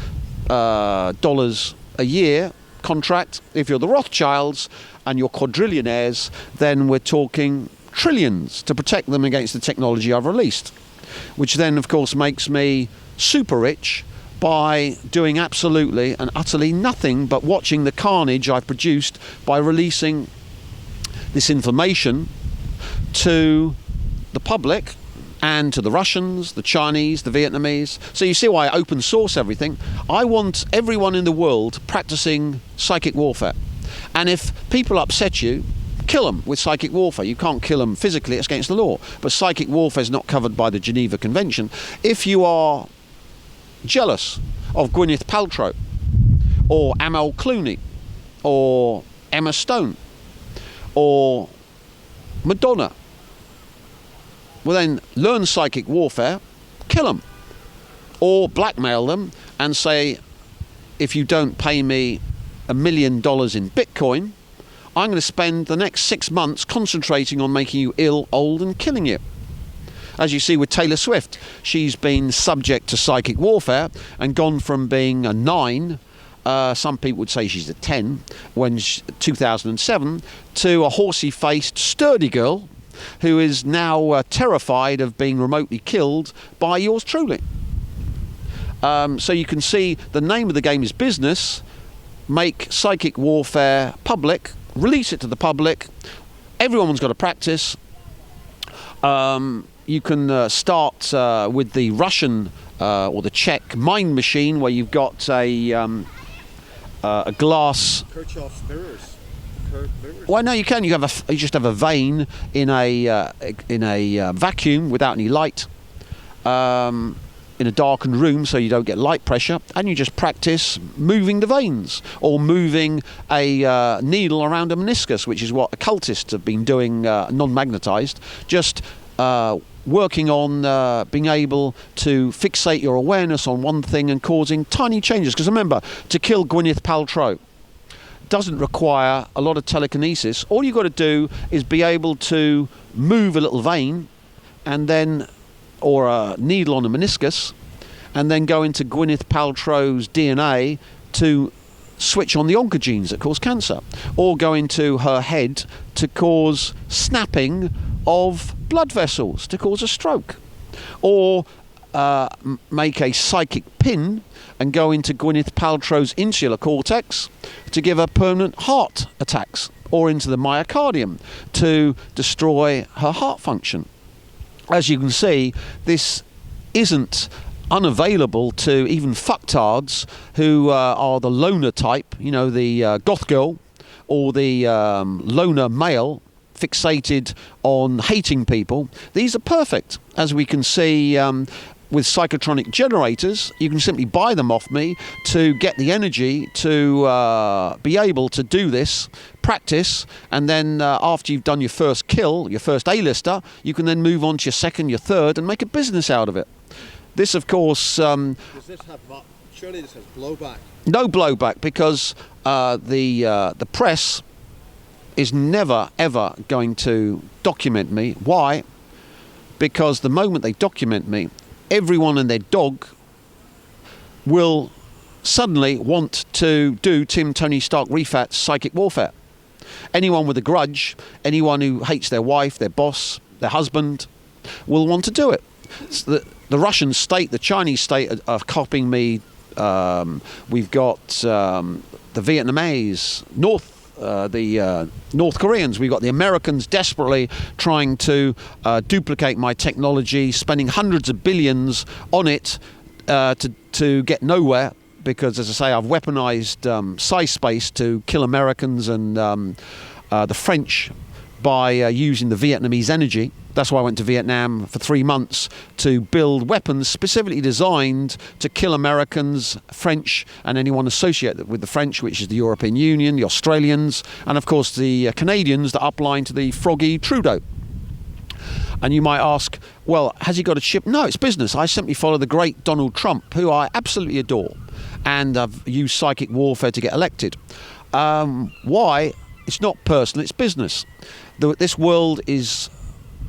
a year contract, if you're the Rothschilds and you're quadrillionaires, then we're talking trillions to protect them against the technology I've released, which then of course makes me super rich by doing absolutely and utterly nothing but watching the carnage I've produced by releasing this information to the public and to the Russians, the Chinese, the Vietnamese. So you see why I open source everything. I want everyone in the world practicing psychic warfare. And if people upset you, kill them with psychic warfare. You can't kill them physically, it's against the law. But psychic warfare is not covered by the Geneva Convention. If you are jealous of Gwyneth Paltrow or Amal Clooney or Emma Stone or Madonna, well then learn psychic warfare, kill them, or blackmail them and say, if you don't pay me $1 million in Bitcoin, I'm going to spend the next 6 months concentrating on making you ill, old and killing you. As you see with Taylor Swift, she's been subject to psychic warfare and gone from being a 9, some people would say she's a 10, when 2007, to a horsey-faced, sturdy girl who is now terrified of being remotely killed by yours truly. So you can see the name of the game is business. Make psychic warfare public, release it to the public. Everyone's got to practice. You can start with the Russian or the Czech mind machine, where you've got a glass. Kirchhoff's mirrors. Well, no, you can. You just have a vein in a vacuum without any light, in a darkened room, so you don't get light pressure, and you just practice moving the veins or moving a needle around a meniscus, which is what occultists have been doing, non-magnetized. Just working on being able to fixate your awareness on one thing and causing tiny changes. Because remember, to kill Gwyneth Paltrow doesn't require a lot of telekinesis. All you've got to do is be able to move a little vein and then, or a needle on a meniscus, and then go into Gwyneth Paltrow's DNA to switch on the oncogenes that cause cancer, or go into her head to cause snapping of blood vessels to cause a stroke, or make a psychic pin and go into Gwyneth Paltrow's insular cortex to give her permanent heart attacks, or into the myocardium to destroy her heart function. As you can see, this isn't unavailable to even fucktards who are the loner type, you know, the goth girl, or the loner male fixated on hating people. These are perfect. As we can see with psychotronic generators, you can simply buy them off me to get the energy to be able to do this, practice, and then after you've done your first kill, your first A-lister, you can then move on to your second, your third, and make a business out of it. This, of course... does this have... Surely this has blowback? No blowback, because the press is never, ever going to document me. Why? Because the moment they document me, everyone and their dog will suddenly want to do Tim Tony Stark Rifat's psychic warfare. Anyone with a grudge, anyone who hates their wife, their boss, their husband, will want to do it. The Russian state, the Chinese state are copying me. We've got the Vietnamese, the North Koreans. We've got the Americans desperately trying to duplicate my technology, spending hundreds of billions on it to get nowhere. Because, as I say, I've weaponized cyberspace to kill Americans and the French by using the Vietnamese energy. That's why I went to Vietnam for 3 months to build weapons specifically designed to kill Americans, French, and anyone associated with the French, which is the European Union, the Australians, and of course the Canadians that upline to the froggy Trudeau. And you might ask, well, has he got a chip? No, it's business. I simply follow the great Donald Trump, who I absolutely adore, and I've used psychic warfare to get elected. Why? It's not personal, it's business. This world is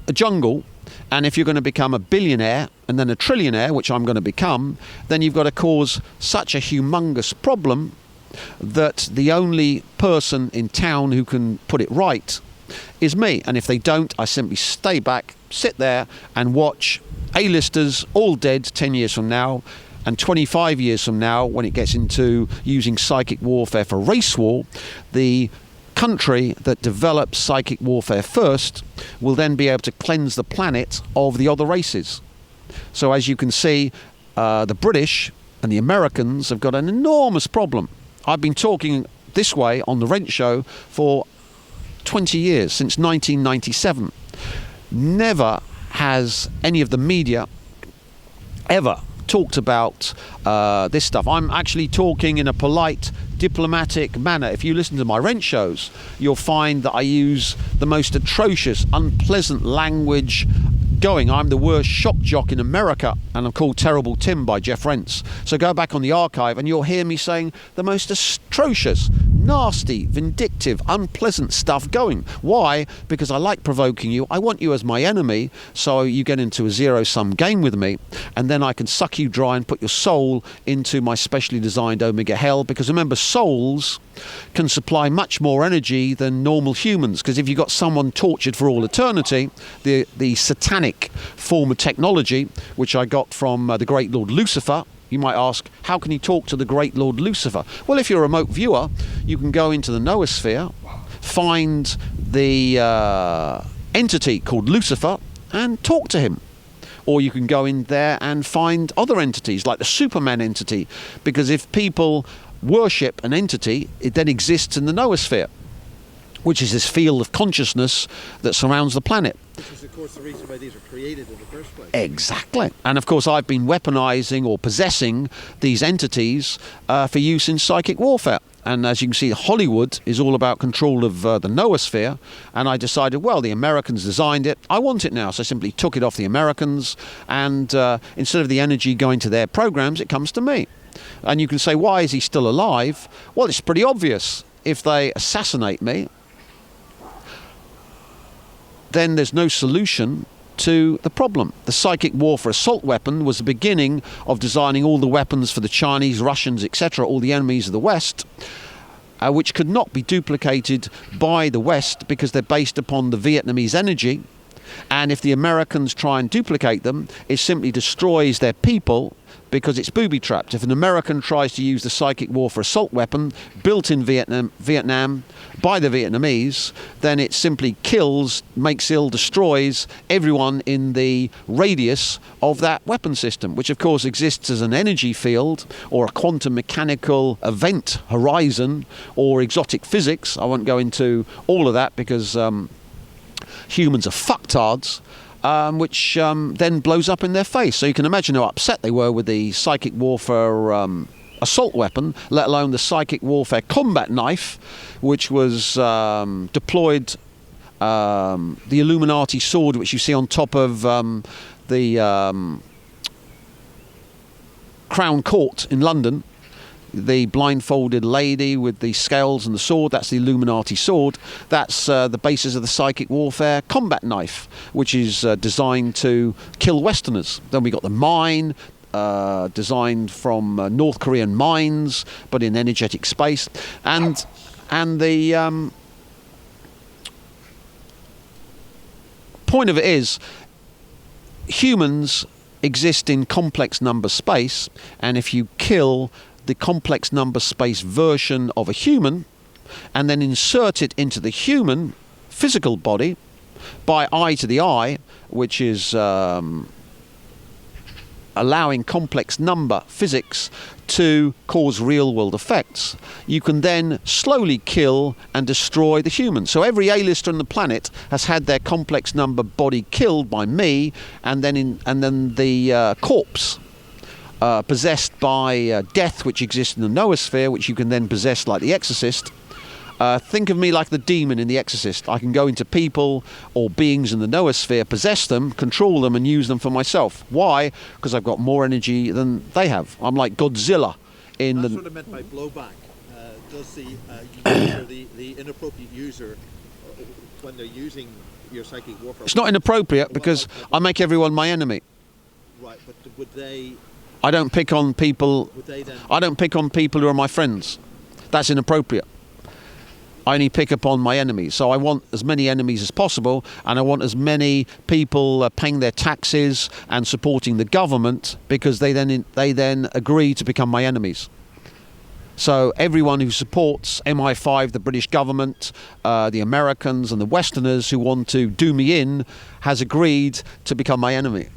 a jungle, and if you're going to become a billionaire and then a trillionaire, which I'm going to become, then you've got to cause such a humongous problem that the only person in town who can put it right is me. And if they don't, I simply stay back, sit there and watch A-listers all dead 10 years from now, and 25 years from now, when it gets into using psychic warfare for race war, the country that develops psychic warfare first will then be able to cleanse the planet of the other races. So as you can see, the British and the Americans have got an enormous problem. I've been talking this way on the Rent Show for 20 years, since 1997. Never has any of the media ever talked about this stuff. I'm actually talking in a polite, diplomatic manner. If you listen to my Rent shows, you'll find that I use the most atrocious, unpleasant language going. I'm the worst shock jock in America, and I'm called Terrible Tim by Jeff Rents. So go back on the archive and you'll hear me saying the most atrocious, nasty, vindictive, unpleasant stuff going. Why? Because I like provoking you. I want you as my enemy, so you get into a zero-sum game with me, and then I can suck you dry and put your soul into my specially designed Omega Hell. Because remember, souls can supply much more energy than normal humans, because if you've got someone tortured for all eternity, the satanic form of technology, which I got from the great Lord Lucifer. You might ask, how can he talk to the great Lord Lucifer? Well, if you're a remote viewer, you can go into the noosphere, find the entity called Lucifer and talk to him. Or you can go in there and find other entities, like the Superman entity, because if people worship an entity, it then exists in the noosphere, which is this field of consciousness that surrounds the planet. Which is, of course, the reason why these are created in the first place. Exactly. And, of course, I've been weaponizing or possessing these entities for use in psychic warfare. And as you can see, Hollywood is all about control of the noosphere. And I decided, well, the Americans designed it. I want it now. So I simply took it off the Americans. And instead of the energy going to their programs, it comes to me. And you can say, why is he still alive? Well, it's pretty obvious. If they assassinate me, then there's no solution to the problem. The psychic warfare assault weapon was the beginning of designing all the weapons for the Chinese, Russians, etc., all the enemies of the West, which could not be duplicated by the West because they're based upon the Vietnamese energy. And if the Americans try and duplicate them, it simply destroys their people because it's booby-trapped. If an American tries to use the psychic warfare assault weapon built in Vietnam by the Vietnamese, then it simply kills, makes ill, destroys everyone in the radius of that weapon system, which of course exists as an energy field or a quantum mechanical event horizon or exotic physics. I won't go into all of that because humans are fucktards. Which then blows up in their face. So you can imagine how upset they were with the psychic warfare assault weapon, let alone the psychic warfare combat knife, which was deployed, the Illuminati sword, which you see on top of the Crown Court in London. The blindfolded lady with the scales and the sword, that's the Illuminati sword. That's the basis of the psychic warfare combat knife, which is designed to kill Westerners. Then we got the mine, designed from North Korean mines, but in energetic space. And the point of it is, humans exist in complex number space, and if you kill the complex number space version of a human and then insert it into the human physical body by eye to the eye, which is allowing complex number physics to cause real world effects, you can then slowly kill and destroy the human. So every A-lister on the planet has had their complex number body killed by me, and then the corpse possessed by death, which exists in the noosphere, which you can then possess like the Exorcist. Think of me like the demon in The Exorcist. I can go into people or beings in the noosphere, possess them, control them, and use them for myself. Why? Because I've got more energy than they have. I'm like Godzilla in That's what I meant by blowback. Does the user, the inappropriate user, when they're using your psychic warfare... It's not inappropriate because I make everyone my enemy. Right, but would they... I don't pick on people. I don't pick on people who are my friends. That's inappropriate. I only pick upon my enemies. So I want as many enemies as possible, and I want as many people paying their taxes and supporting the government, because they then agree to become my enemies. So everyone who supports MI5, the British government, the Americans and the Westerners who want to do me in, has agreed to become my enemy.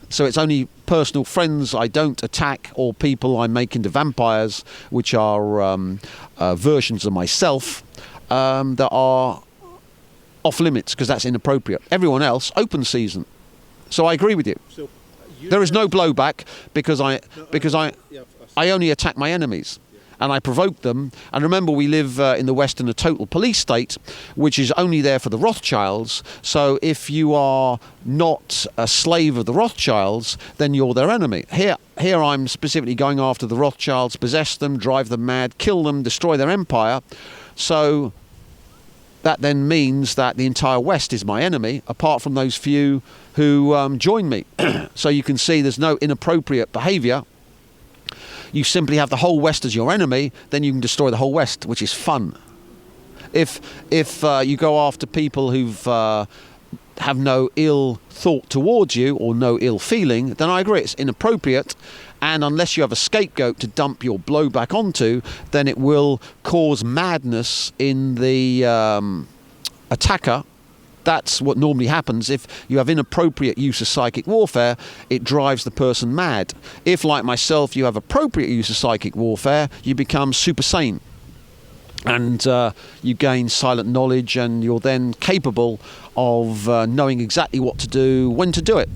So it's only personal friends I don't attack, or people I make into vampires, which are versions of myself, that are off limits, because that's inappropriate. Everyone else, open season. So I agree with you. So there is no blowback because I only attack my enemies. And I provoke them. And remember, we live in the West in a total police state, which is only there for the Rothschilds. So if you are not a slave of the Rothschilds, then you're their enemy. Here I'm specifically going after the Rothschilds, possess them, drive them mad, kill them, destroy their empire. So that then means that the entire West is my enemy, apart from those few who join me. So you can see there's no inappropriate behaviour. You simply have the whole West as your enemy, then you can destroy the whole West, which is fun. If you go after people who've have no ill thought towards you or no ill feeling, then I agree it's inappropriate. And unless you have a scapegoat to dump your blowback onto, then it will cause madness in the attacker. That's what normally happens. If you have inappropriate use of psychic warfare, it drives the person mad. If, like myself, you have appropriate use of psychic warfare, you become super sane. And you gain silent knowledge, and you're then capable of knowing exactly what to do, when to do it.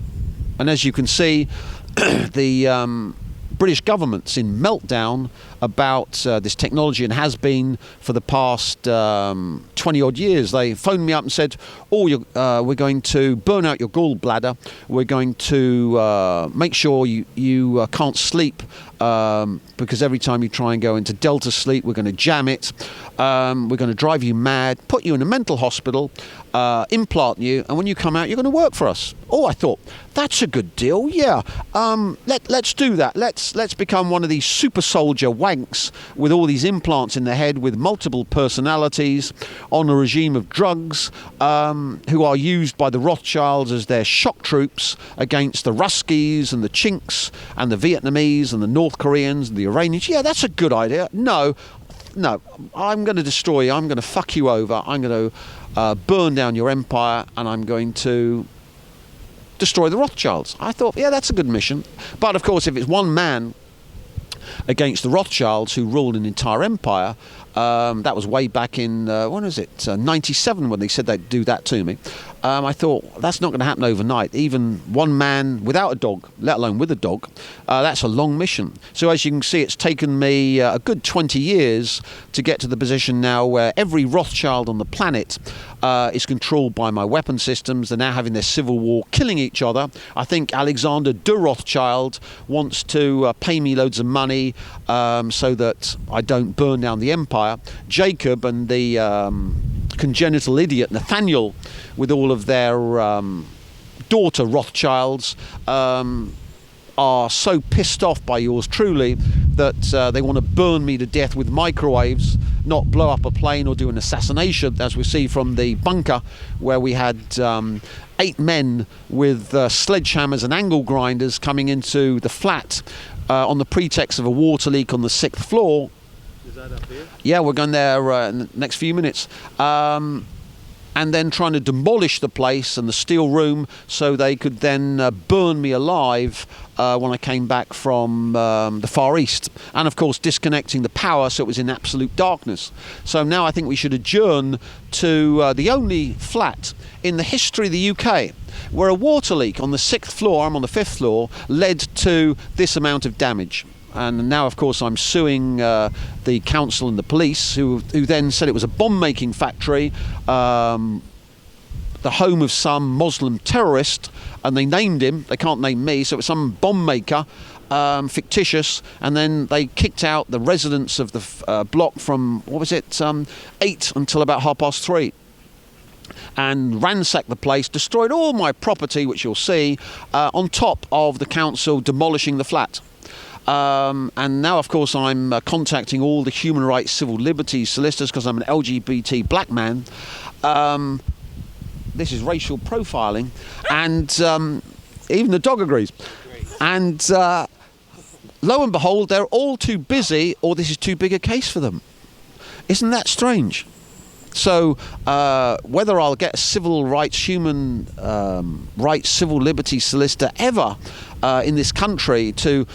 And as you can see, the British government's in meltdown about this technology, and has been for the past 20 odd years. They phoned me up and said, we're going to burn out your gallbladder, we're going to make sure you can't sleep because every time you try and go into Delta sleep, we're going to jam it. We're going to drive you mad, put you in a mental hospital, implant you, and when you come out, you're going to work for us. Oh, I thought, that's a good deal, yeah. Let's do that. Let's become one of these super soldier wanks with all these implants in the head with multiple personalities on a regime of drugs who are used by the Rothschilds as their shock troops against the Ruskies and the Chinks and the Vietnamese and the North Koreans and the Iranians. Yeah, that's a good idea. No, I'm going to destroy you. I'm going to fuck you over. I'm going to burn down your empire, and I'm going to destroy the Rothschilds. I thought, yeah, that's a good mission. But of course, if it's one man against the Rothschilds who ruled an entire empire, that was way back in, when was it, 97 when they said they'd do that to me. I thought, that's not going to happen overnight. Even one man without a dog, let alone with a dog, that's a long mission. So as you can see, it's taken me a good 20 years to get to the position now where every Rothschild on the planet is controlled by my weapon systems. They're now having their civil war, killing each other. I think Alexander de Rothschild wants to pay me loads of money so that I don't burn down the empire. Jacob and the congenital idiot Nathaniel, with all of their daughter Rothschilds, are so pissed off by yours truly that they want to burn me to death with microwaves, not blow up a plane or do an assassination, as we see from the bunker where we had 8 men with sledgehammers and angle grinders coming into the flat on the pretext of a water leak on the 6th floor. Is that up here? Yeah, we're going there in the next few minutes. And then trying to demolish the place and the steel room so they could then burn me alive when I came back from the Far East. And of course disconnecting the power so it was in absolute darkness. So now I think we should adjourn to the only flat in the history of the UK where a water leak on the 6th floor, I'm on the 5th floor, led to this amount of damage. And now, of course, I'm suing the council and the police, who then said it was a bomb-making factory, the home of some Muslim terrorist, and they named him. They can't name me, so it was some bomb maker, fictitious, and then they kicked out the residents of the block from, 8 until about 3:30. And ransacked the place, destroyed all my property, which you'll see, on top of the council demolishing the flat. And now, of course, I'm contacting all the human rights, civil liberties solicitors because I'm an LGBT black man. This is racial profiling, and even the dog agrees. And lo and behold, they're all too busy, or this is too big a case for them. Isn't that strange? So whether I'll get a civil rights, human rights, civil liberties solicitor ever in this country to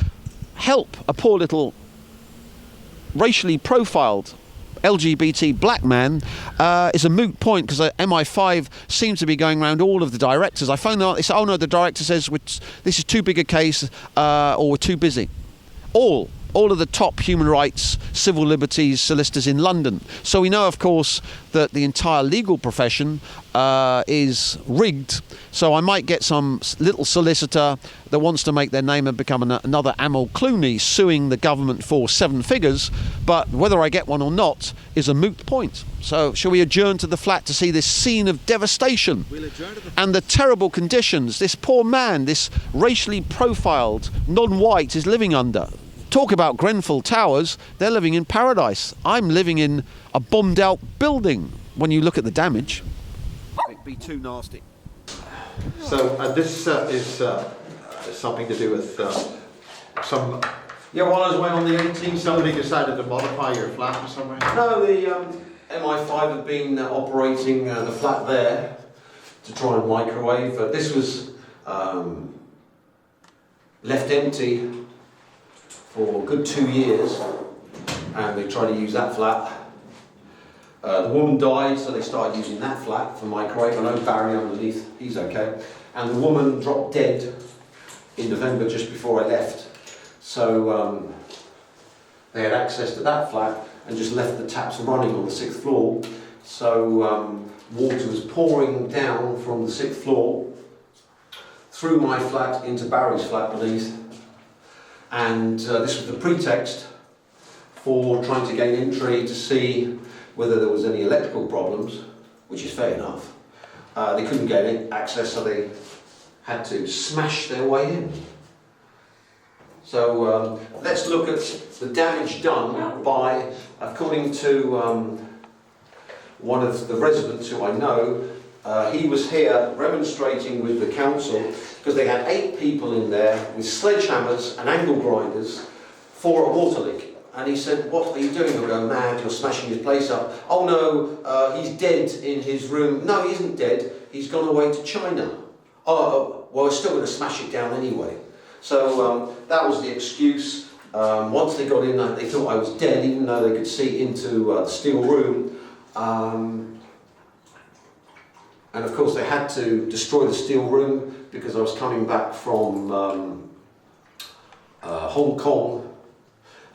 help a poor little racially profiled LGBT black man is a moot point, because MI5 seems to be going around all of the directors. I phoned them up, they said, oh no, the director says this is too big a case or we're too busy. All of the top human rights, civil liberties solicitors in London. So we know, of course, that the entire legal profession is rigged. So I might get some little solicitor that wants to make their name and become another Amal Clooney suing the government for 7 figures, but whether I get one or not is a moot point. So shall we adjourn to the flat to see this scene of devastation and the terrible conditions this poor man, this racially profiled non-white, is living under? Talk about Grenfell Towers, they're living in paradise. I'm living in a bombed out building when you look at the damage. It'd be too nasty. So this is something to do with some... Yeah, while I was away on the 18th... Somebody decided to modify your flat or somewhere? No, the MI5 have been operating the flat there to try and microwave. This was left empty for a good 2 years, and they tried to use that flat. The woman died, so they started using that flat for microwave. I know Barry underneath, he's okay. And the woman dropped dead in November just before I left. So they had access to that flat and just left the taps running on the 6th floor. So water was pouring down from the 6th floor through my flat into Barry's flat beneath. And this was the pretext for trying to gain entry to see whether there was any electrical problems, which is fair enough. They couldn't gain access, so they had to smash their way in. So let's look at the damage done by, according to one of the residents who I know, he was here remonstrating with the council because they had 8 people in there with sledgehammers and angle grinders for a water leak. And he said, "What are you doing?" You're going mad, you're smashing his place up. "Oh no, he's dead in his room." "No, he isn't dead, he's gone away to China." "Oh, well, we're still going to smash it down anyway." So that was the excuse. Once they got in, they thought I was dead, even though they could see into the steel room. And of course they had to destroy the steel room because I was coming back from Hong Kong,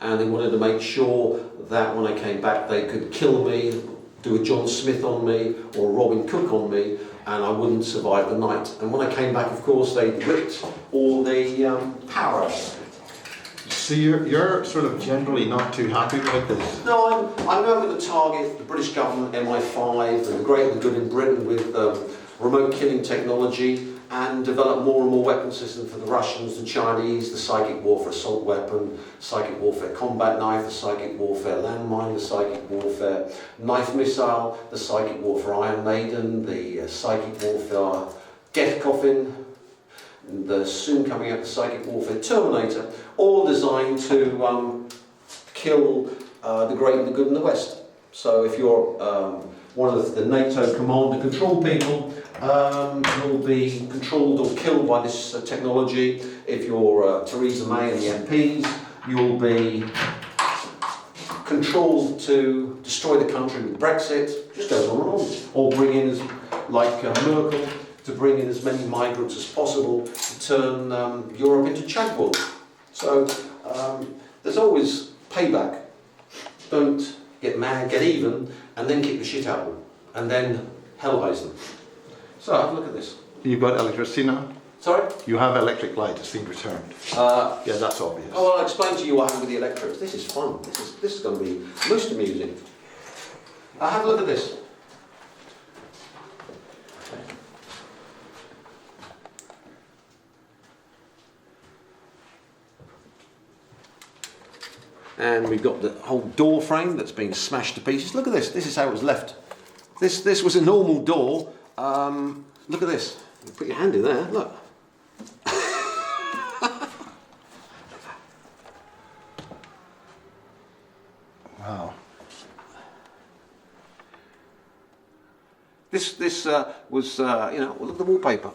and they wanted to make sure that when I came back they could kill me, do a John Smith on me or a Robin Cook on me, and I wouldn't survive the night. And when I came back, of course, they ripped all the power out. So you're sort of generally not too happy with this? No, I'm now going to target the British government, MI5, and the great and the good in Britain with remote killing technology, and develop more and more weapon systems for the Russians, the Chinese, the psychic warfare assault weapon, psychic warfare combat knife, the psychic warfare landmine, the psychic warfare knife missile, the psychic warfare Iron Maiden, the psychic warfare death coffin, the soon coming out the psychic warfare Terminator, all designed to kill the great and the good in the West. So if you're one of the NATO command and control people, you'll be controlled or killed by this technology. If you're Theresa May and the MPs, you'll be controlled to destroy the country with Brexit. It just goes on and on. Or bring in, like Merkel, to bring in as many migrants as possible to turn Europe into Chadwell. So there's always payback. Don't get mad, get even, and then kick the shit out of them, and then hellbase them. So have a look at this. You've got electricity now? Sorry? You have electric light, it's been returned. Yeah, that's obvious. Oh, well, I'll explain to you what happened with the electrics. This is fun. This is going to be most amusing. Have a look at this. And we've got the whole door frame that's been smashed to pieces. Look at this. This is how it was left. This was a normal door. Look at this. You put your hand in there. Look. Wow. This was you know, look at the wallpaper.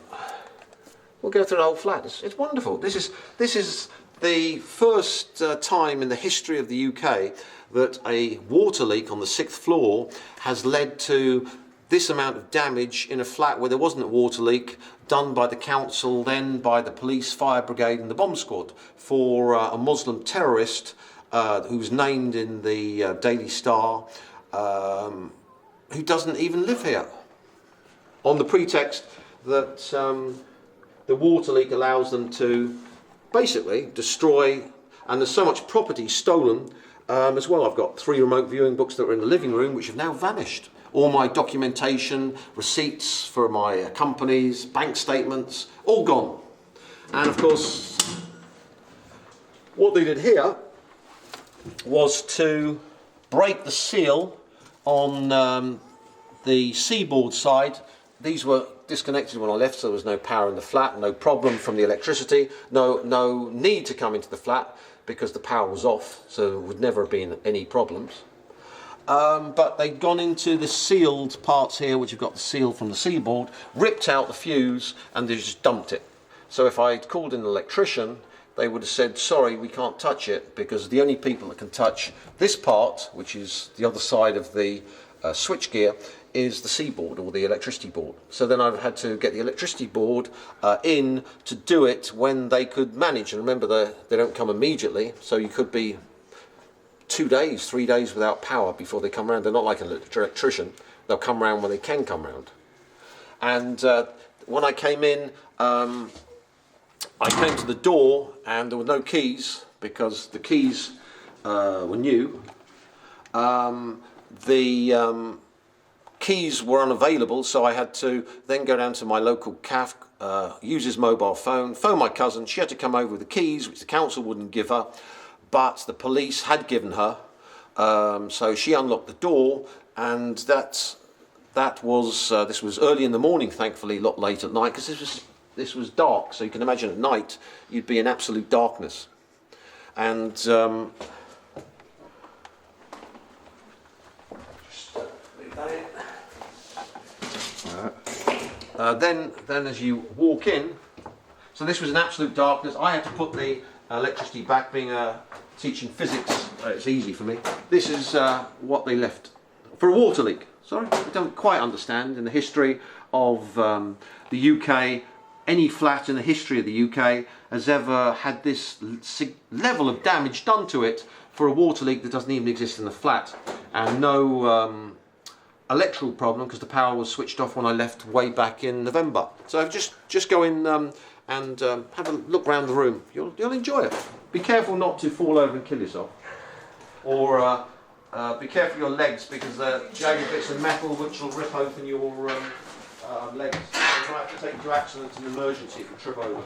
We'll go through the whole flat. It's wonderful. This is the first time in the history of the UK that a water leak on the 6th floor has led to this amount of damage in a flat where there wasn't a water leak, done by the council, then by the police, fire brigade and the bomb squad for a Muslim terrorist who was named in the Daily Star, who doesn't even live here, on the pretext that the water leak allows them to basically destroy, and there's so much property stolen as well. I've got 3 remote viewing books that were in the living room which have now vanished. All my documentation, receipts for my companies, bank statements, all gone. And of course, what they did here was to break the seal on the seaboard side. These were disconnected when I left, so there was no power in the flat, no problem from the electricity, no need to come into the flat because the power was off, so there would never have been any problems. But they'd gone into the sealed parts here, which have got the seal from the seaboard, ripped out the fuse, and they just dumped it. So if I'd called in an electrician, they would have said, sorry, we can't touch it, because the only people that can touch this part, which is the other side of the switchgear, is the seaboard or the electricity board. So then I've had to get the electricity board in to do it when they could manage. And remember, they don't come immediately, so you could be 2 days, 3 days without power before they come around. They're not like an electrician. They'll come around when they can come around. And when I came in, I came to the door and there were no keys because the keys were new. The keys were unavailable, so I had to then go down to my local CAF, use his mobile phone, phone my cousin. She had to come over with the keys, which the council wouldn't give her, but the police had given her. So she unlocked the door, and this was early in the morning, thankfully, a lot late at night, because this was dark. So you can imagine at night you'd be in absolute darkness, and then as you walk in, so this was in absolute darkness. I had to put the electricity back, being teaching physics. It's easy for me. This is what they left for a water leak. Sorry, I don't quite understand in the history of the UK. Any flat in the history of the UK has ever had this level of damage done to it for a water leak that doesn't even exist in the flat, and no electrical problem because the power was switched off when I left way back in November. So just go in and have a look around the room. You'll enjoy it. Be careful not to fall over and kill yourself, or be careful of your legs, because they're jagged bits of metal which will rip open your legs. You might have to take you to accident and emergency if you trip over.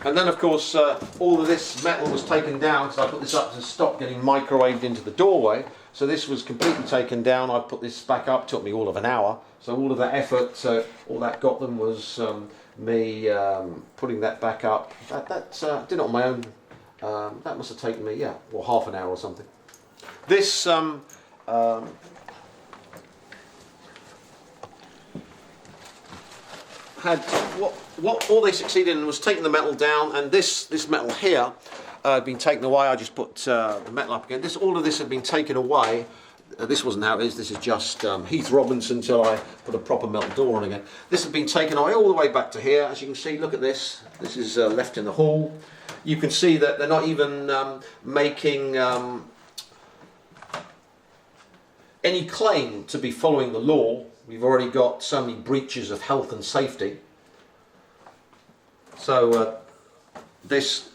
And then, of course, all of this metal was taken down, so I put this up to stop getting microwaved into the doorway. So this was completely taken down. I put this back up. Took me all of an hour. So all of that effort, all that got them was me putting that back up. That did it on my own. That must have taken me, half an hour or something. This had what all they succeeded in was taking the metal down, and this metal here had been taken away. I just put the metal up again. All of this had been taken away. This wasn't how it is. This is just Heath Robinson until I put a proper metal door on again. This had been taken away all the way back to here. As you can see, look at this. This is left in the hall. You can see that they're not even making any claim to be following the law. We've already got so many breaches of health and safety. So this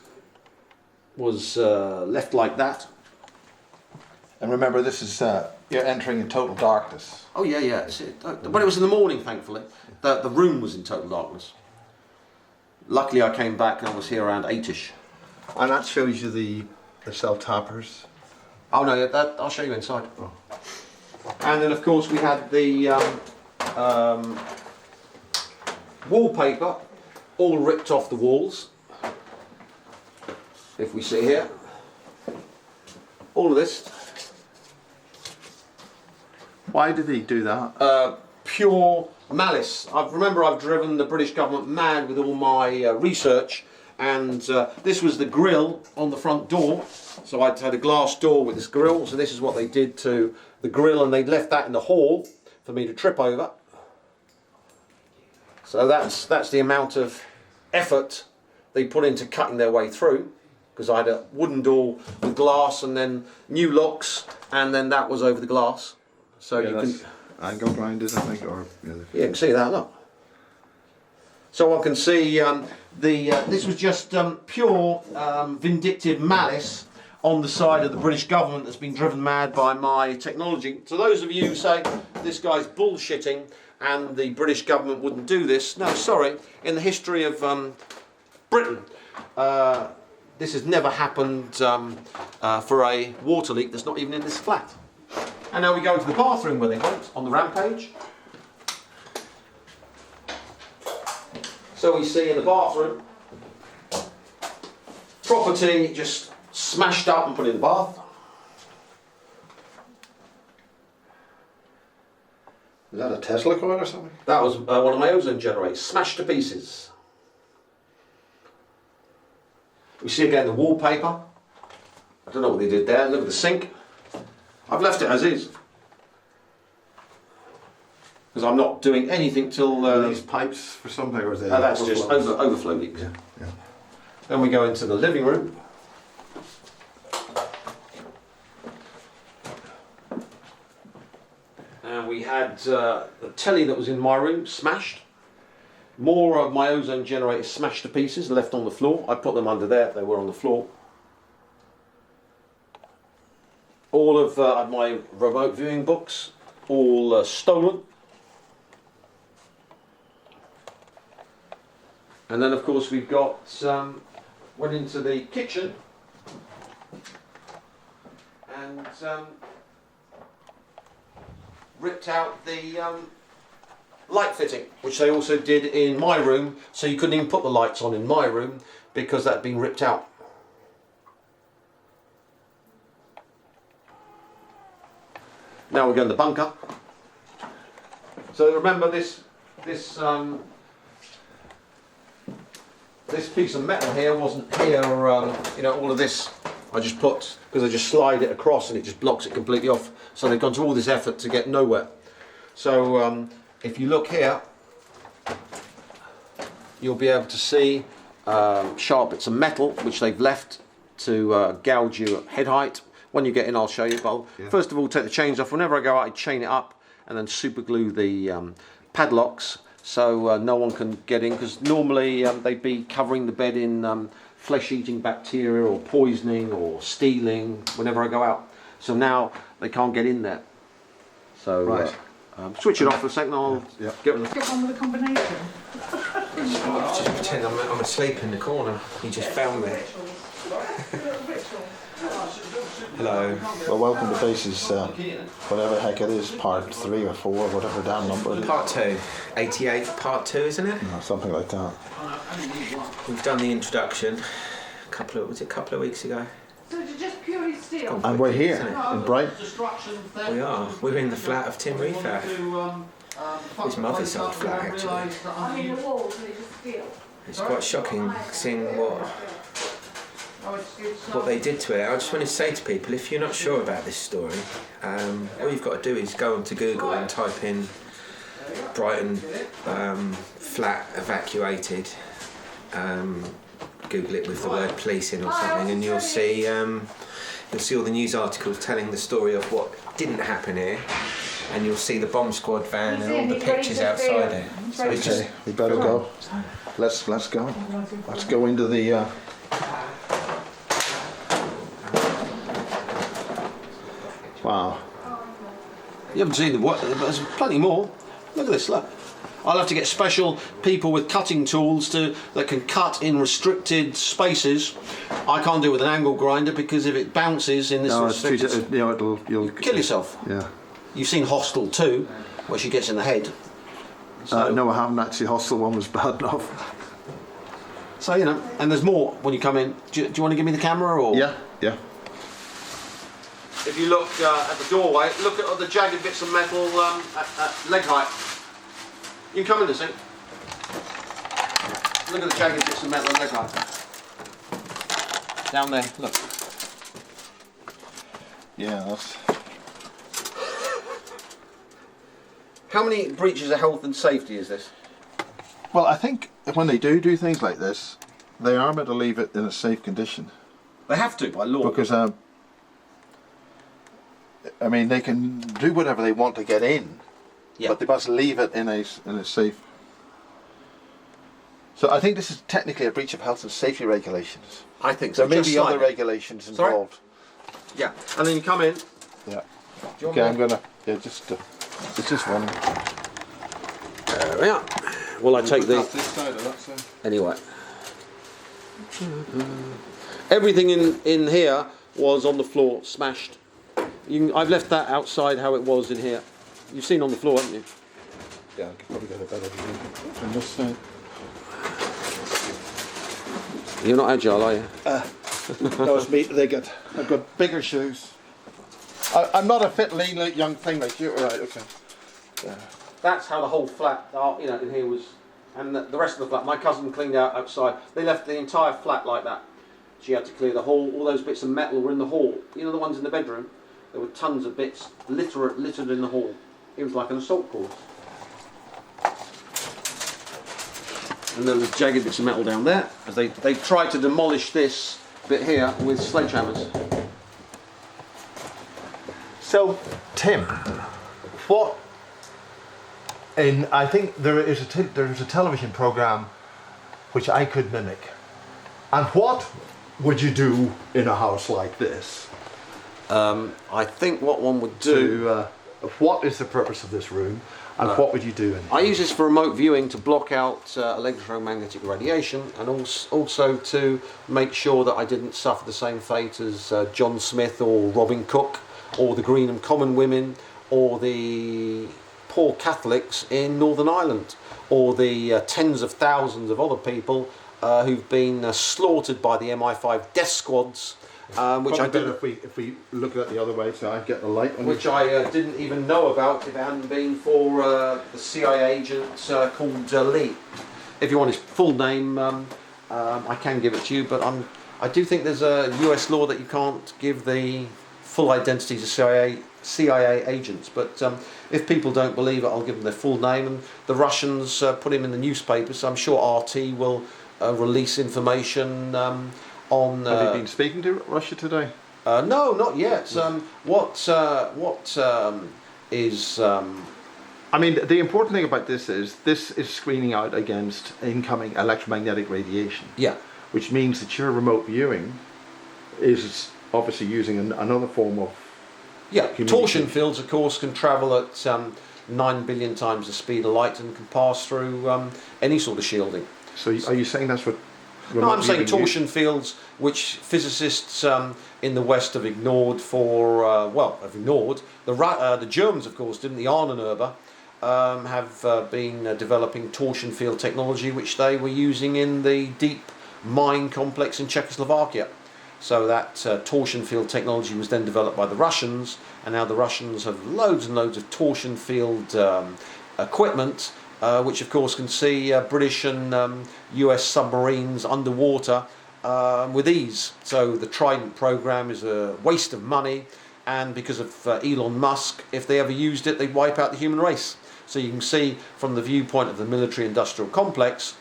was left like that. And remember, this is you're entering in total darkness. Oh yeah. But it was in the morning, thankfully. The room was in total darkness. Luckily, I came back and I was here around 8ish. And that shows you the self-tappers. Oh no, I'll show you inside. Oh. And then, of course, we had the wallpaper all ripped off the walls. If we see here, all of this. Why did he do that? Pure malice. Remember, I've driven the British government mad with all my research, and this was the grill on the front door. So I had a glass door with this grill. So this is what they did to the grill, and they left that in the hall for me to trip over. So that's the amount of effort they put into cutting their way through, because I had a wooden door with glass and then new locks, and then that was over the glass. So you can angle grinded, I think, or you can see that. Look. So one can see this was just pure vindictive malice on the side of the British government that's been driven mad by my technology. So those of you who say this guy's bullshitting and the British government wouldn't do this, no, sorry. In the history of Britain, this has never happened for a water leak that's not even in this flat. And now we go to the bathroom where they went on the rampage. So we see in the bathroom property just smashed up and put in the bath. Is that a Tesla coil or something? That was one of my ozone generators, smashed to pieces. We see again the wallpaper. I don't know what they did there. Look at the sink. I've left it as is, because I'm not doing anything till these pipes for something, or is they that's just overflow leaks. Yeah. Then we go into the living room. And we had the telly that was in my room smashed. More of my ozone generators smashed to pieces, left on the floor. I put them under there, they were on the floor. All of my remote viewing books, all stolen. And then of course we've got, went into the kitchen and ripped out the light fitting, which they also did in my room, so you couldn't even put the lights on in my room because that had been ripped out. Now we're going to the bunker. So remember this piece of metal here wasn't here, you know, all of this I just put, because I just slide it across and it just blocks it completely off. So they've gone to all this effort to get nowhere. So if you look here, you'll be able to see sharp bits of metal which they've left to gouge you at head height. When you get in, I'll show you. But first of all, take the chains off. Whenever I go out, I chain it up and then super glue the padlocks so no one can get in, because normally they'd be covering the bed in flesh-eating bacteria or poisoning or stealing whenever I go out. So now they can't get in there. So right. Switch it off for a second. I'll get with Get on with the combination. Just pretend I'm asleep in the corner. You just found me. Hello. Well, welcome to Bases, whatever the heck it is, part 3 or 4, whatever damn number it is. Part 2. 88, part 2, isn't it? No, something like that. We've done the introduction a couple of weeks ago. So it's just purely steel? And we're here in Bright. We are. We're in the flat of Tim Rifat. His mother's old flat, actually. I mean, the walls are just steel. It's quite shocking seeing what they did to it. I just want to say to people, if you're not sure about this story, all you've got to do is go onto Google and type in Brighton flat evacuated. Google it with the word police in or something, and you'll see all the news articles telling the story of what didn't happen here, and you'll see the bomb squad van and all the pictures outside it. So it's just, we better go. Let's go. Let's go into the. Wow. You haven't seen the what? There's plenty more. Look at this. Look. I'll have to get special people with cutting tools that can cut in restricted spaces. I can't do it with an angle grinder because if it bounces in this restricted, you'll kill yourself. Yeah. You've seen Hostel 2, where she gets in the head. So, no, I haven't actually. Hostel 1 was bad enough. So you know, and there's more when you come in. Do you want to give me the camera or? Yeah. If you look at the doorway, look at all the jagged bits of metal at leg height. You can come in and see. Look at the jagged bits of metal at leg height. Down there, look. Yeah, that's. How many breaches of health and safety is this? Well, I think when they do things like this, they are meant to leave it in a safe condition. They have to by law. Because I mean, they can do whatever they want to get in, but they must leave it in a safe. So I think this is technically a breach of health and safety regulations. I think so. There may be other regulations involved. Yeah, and then you come in. Yeah. Okay, I'm gonna. Yeah, just. It's just running. There we are. Well, I take the. This side of that side. Anyway. Everything in here was on the floor, smashed. I've left that outside how it was in here. You've seen on the floor, haven't you? Yeah, I could probably get a better view from this side. You're not agile, are you? No, it's me. I've got bigger shoes. I'm not a fit, lean, young thing like you. Right, okay. Yeah. That's how the whole flat, you know, in here was, and the rest of the flat. My cousin cleaned out outside. They left the entire flat like that. She had to clear the hall. All those bits of metal were in the hall. You know, the ones in the bedroom. There were tons of bits littered in the hall. It was like an assault course. And then there's jagged bits of metal down there, as they tried to demolish this bit here with sledgehammers. So, Tim, what And I think there's a television program which I could mimic. And what would you do in a house like this? I think what one would do... What is the purpose of this room, and what would you do in it? I use this for remote viewing to block out electromagnetic radiation, and also to make sure that I didn't suffer the same fate as John Smith or Robin Cook or the Greenham Common women or the poor Catholics in Northern Ireland or the tens of thousands of other people who've been slaughtered by the MI5 death squads. Which I did if we look at it the other way, so I get the light on. Which I didn't even know about if it hadn't been for the CIA agent called Lee. If you want his full name, I can give it to you, but I do think there's a US law that you can't give the full identities of CIA agents. But if people don't believe it, I'll give them their full name. And the Russians put him in the newspapers, so I'm sure RT will release information. Have you been speaking to Russia today? No, not yet. I mean, the important thing about this is screening out against incoming electromagnetic radiation. Yeah. Which means that your remote viewing is obviously using another form of... Yeah, torsion fields, of course, can travel at 9 billion times the speed of light and can pass through any sort of shielding. So are you saying that's what... No, I'm saying torsion fields, which physicists in the West have ignored have ignored. The Germans, of course, didn't. The Ahnenerbe have been developing torsion field technology, which they were using in the deep mine complex in Czechoslovakia. So that torsion field technology was then developed by the Russians, and now the Russians have loads and loads of torsion field equipment, which of course can see British and US submarines underwater with ease. So the Trident program is a waste of money, and because of Elon Musk, if they ever used it, they'd wipe out the human race. So you can see from the viewpoint of the military industrial complex,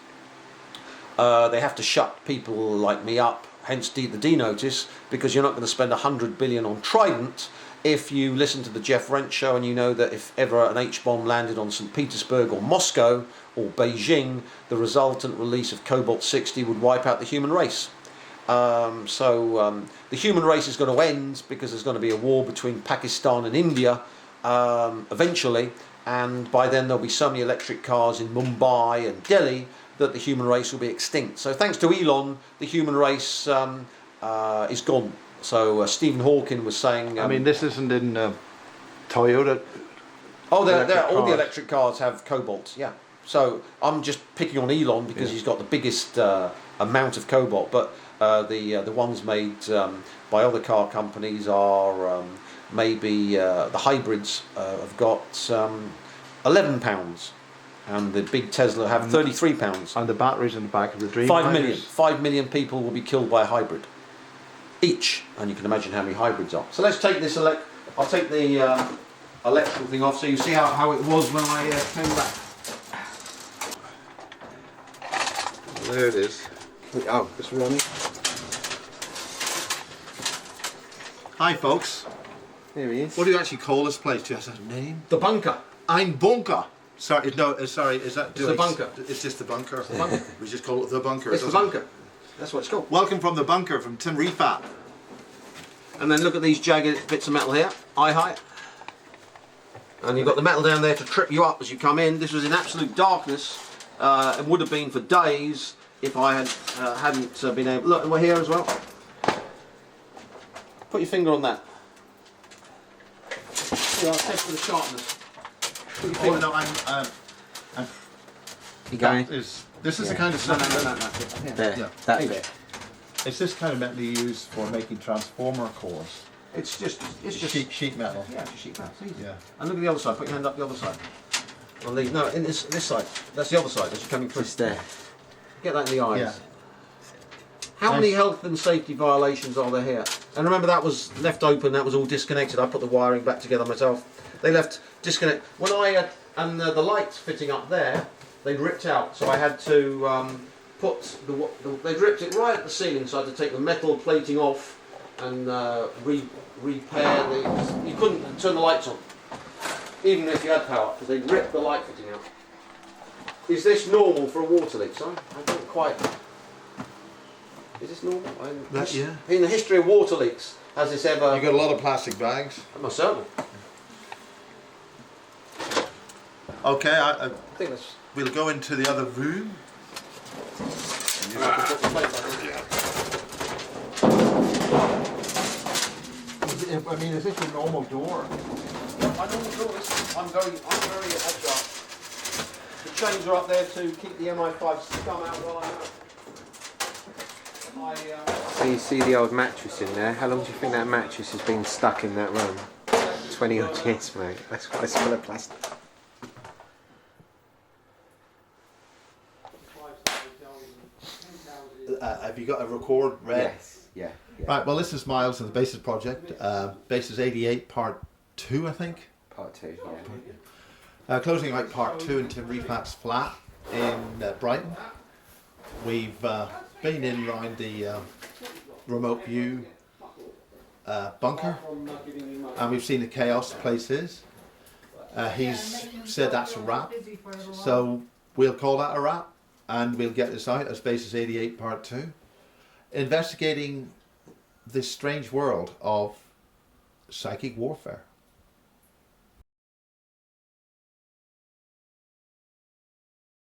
they have to shut people like me up, hence the D notice, because you're not going to spend 100 billion on Trident. If you listen to the Jeff Rent show and you know that if ever an H-bomb landed on St. Petersburg or Moscow or Beijing, the resultant release of Cobalt 60 would wipe out the human race. The human race is going to end because there's going to be a war between Pakistan and India eventually, and by then there'll be so many electric cars in Mumbai and Delhi that the human race will be extinct. So thanks to Elon, the human race is gone. So Stephen Hawking was saying... I mean, this isn't in Toyota. Oh, all the electric cars have cobalt, yeah. So I'm just picking on Elon because he's got the biggest amount of cobalt, but the ones made by other car companies are maybe the hybrids have got £11, and the big Tesla have £33. And the batteries in the back of the Dream 5 million people will be killed by a hybrid each, and you can imagine how many hybrids are. So let's take this I'll take the electrical thing off so you see how it was when I came back. There it is. Oh, it's running. Hi folks. There he is. What do you actually call this place? Do you have a name? The bunker. Ein Bunker. Sorry, no, sorry, is that... It's the bunker. It's just the bunker. It's the bunker. We just call it the bunker. It's the bunker. That's what it's called. Welcome from the bunker, from Tim Rifat. And then look at these jagged bits of metal here, eye height. And you've got the metal down there to trip you up as you come in. This was in absolute darkness. It would have been for days if I hadn't been able... Look, we're here as well. Put your finger on that. Yeah, I'll test for the sharpness. Put your finger. Oh, no, I'm You going? This is the kind of stuff... No. There, Yeah. that bit. Is this kind of metal you use for making transformer cores? It's just Sheet metal. Yeah, it's just sheet metal. It's easy. Yeah. And look at the other side. Put your hand up the other side. On these, no, in this side. That's the other side. That's coming through. Just there. Get that in the eyes. Yeah. How many health and safety violations are there here? And remember, that was left open. That was all disconnected. I put the wiring back together myself. They left disconnect. When I and the lights fitting up there, they'd ripped out. So I had to put they'd ripped it right at the ceiling. So I had to take the metal plating off and repair the... You couldn't turn the lights on. even if you had power, because they rip the light fitting out. Is this normal for a water leak? Sorry, I don't quite. Is this normal? Yeah. In the history of water leaks, has this ever? You got a lot of plastic bags. Most certainly. Okay, I think that's. we'll go into the other room. I mean, is this your normal door? I don't do this. I'm very agile. The chains are up there to keep the MI5 scum out while I'm out. So you see the old mattress in there. How long do you think that mattress has been stuck in that room? 20 odd years, mate. That's why it's full of plastic. Have you got a record ready? Yes, yeah. Right, well, this is Miles and the Basis Project. Basis 88, Part 2, I think. Part 2, yeah. Closing night Part 2 in Tim Rifat's flat in Brighton. We've been in around the remote view bunker, and we've seen the chaos the place is. He's said that's a wrap, so we'll call that a wrap, and we'll get this out as Basis 88 Part 2. Investigating this strange world of psychic warfare.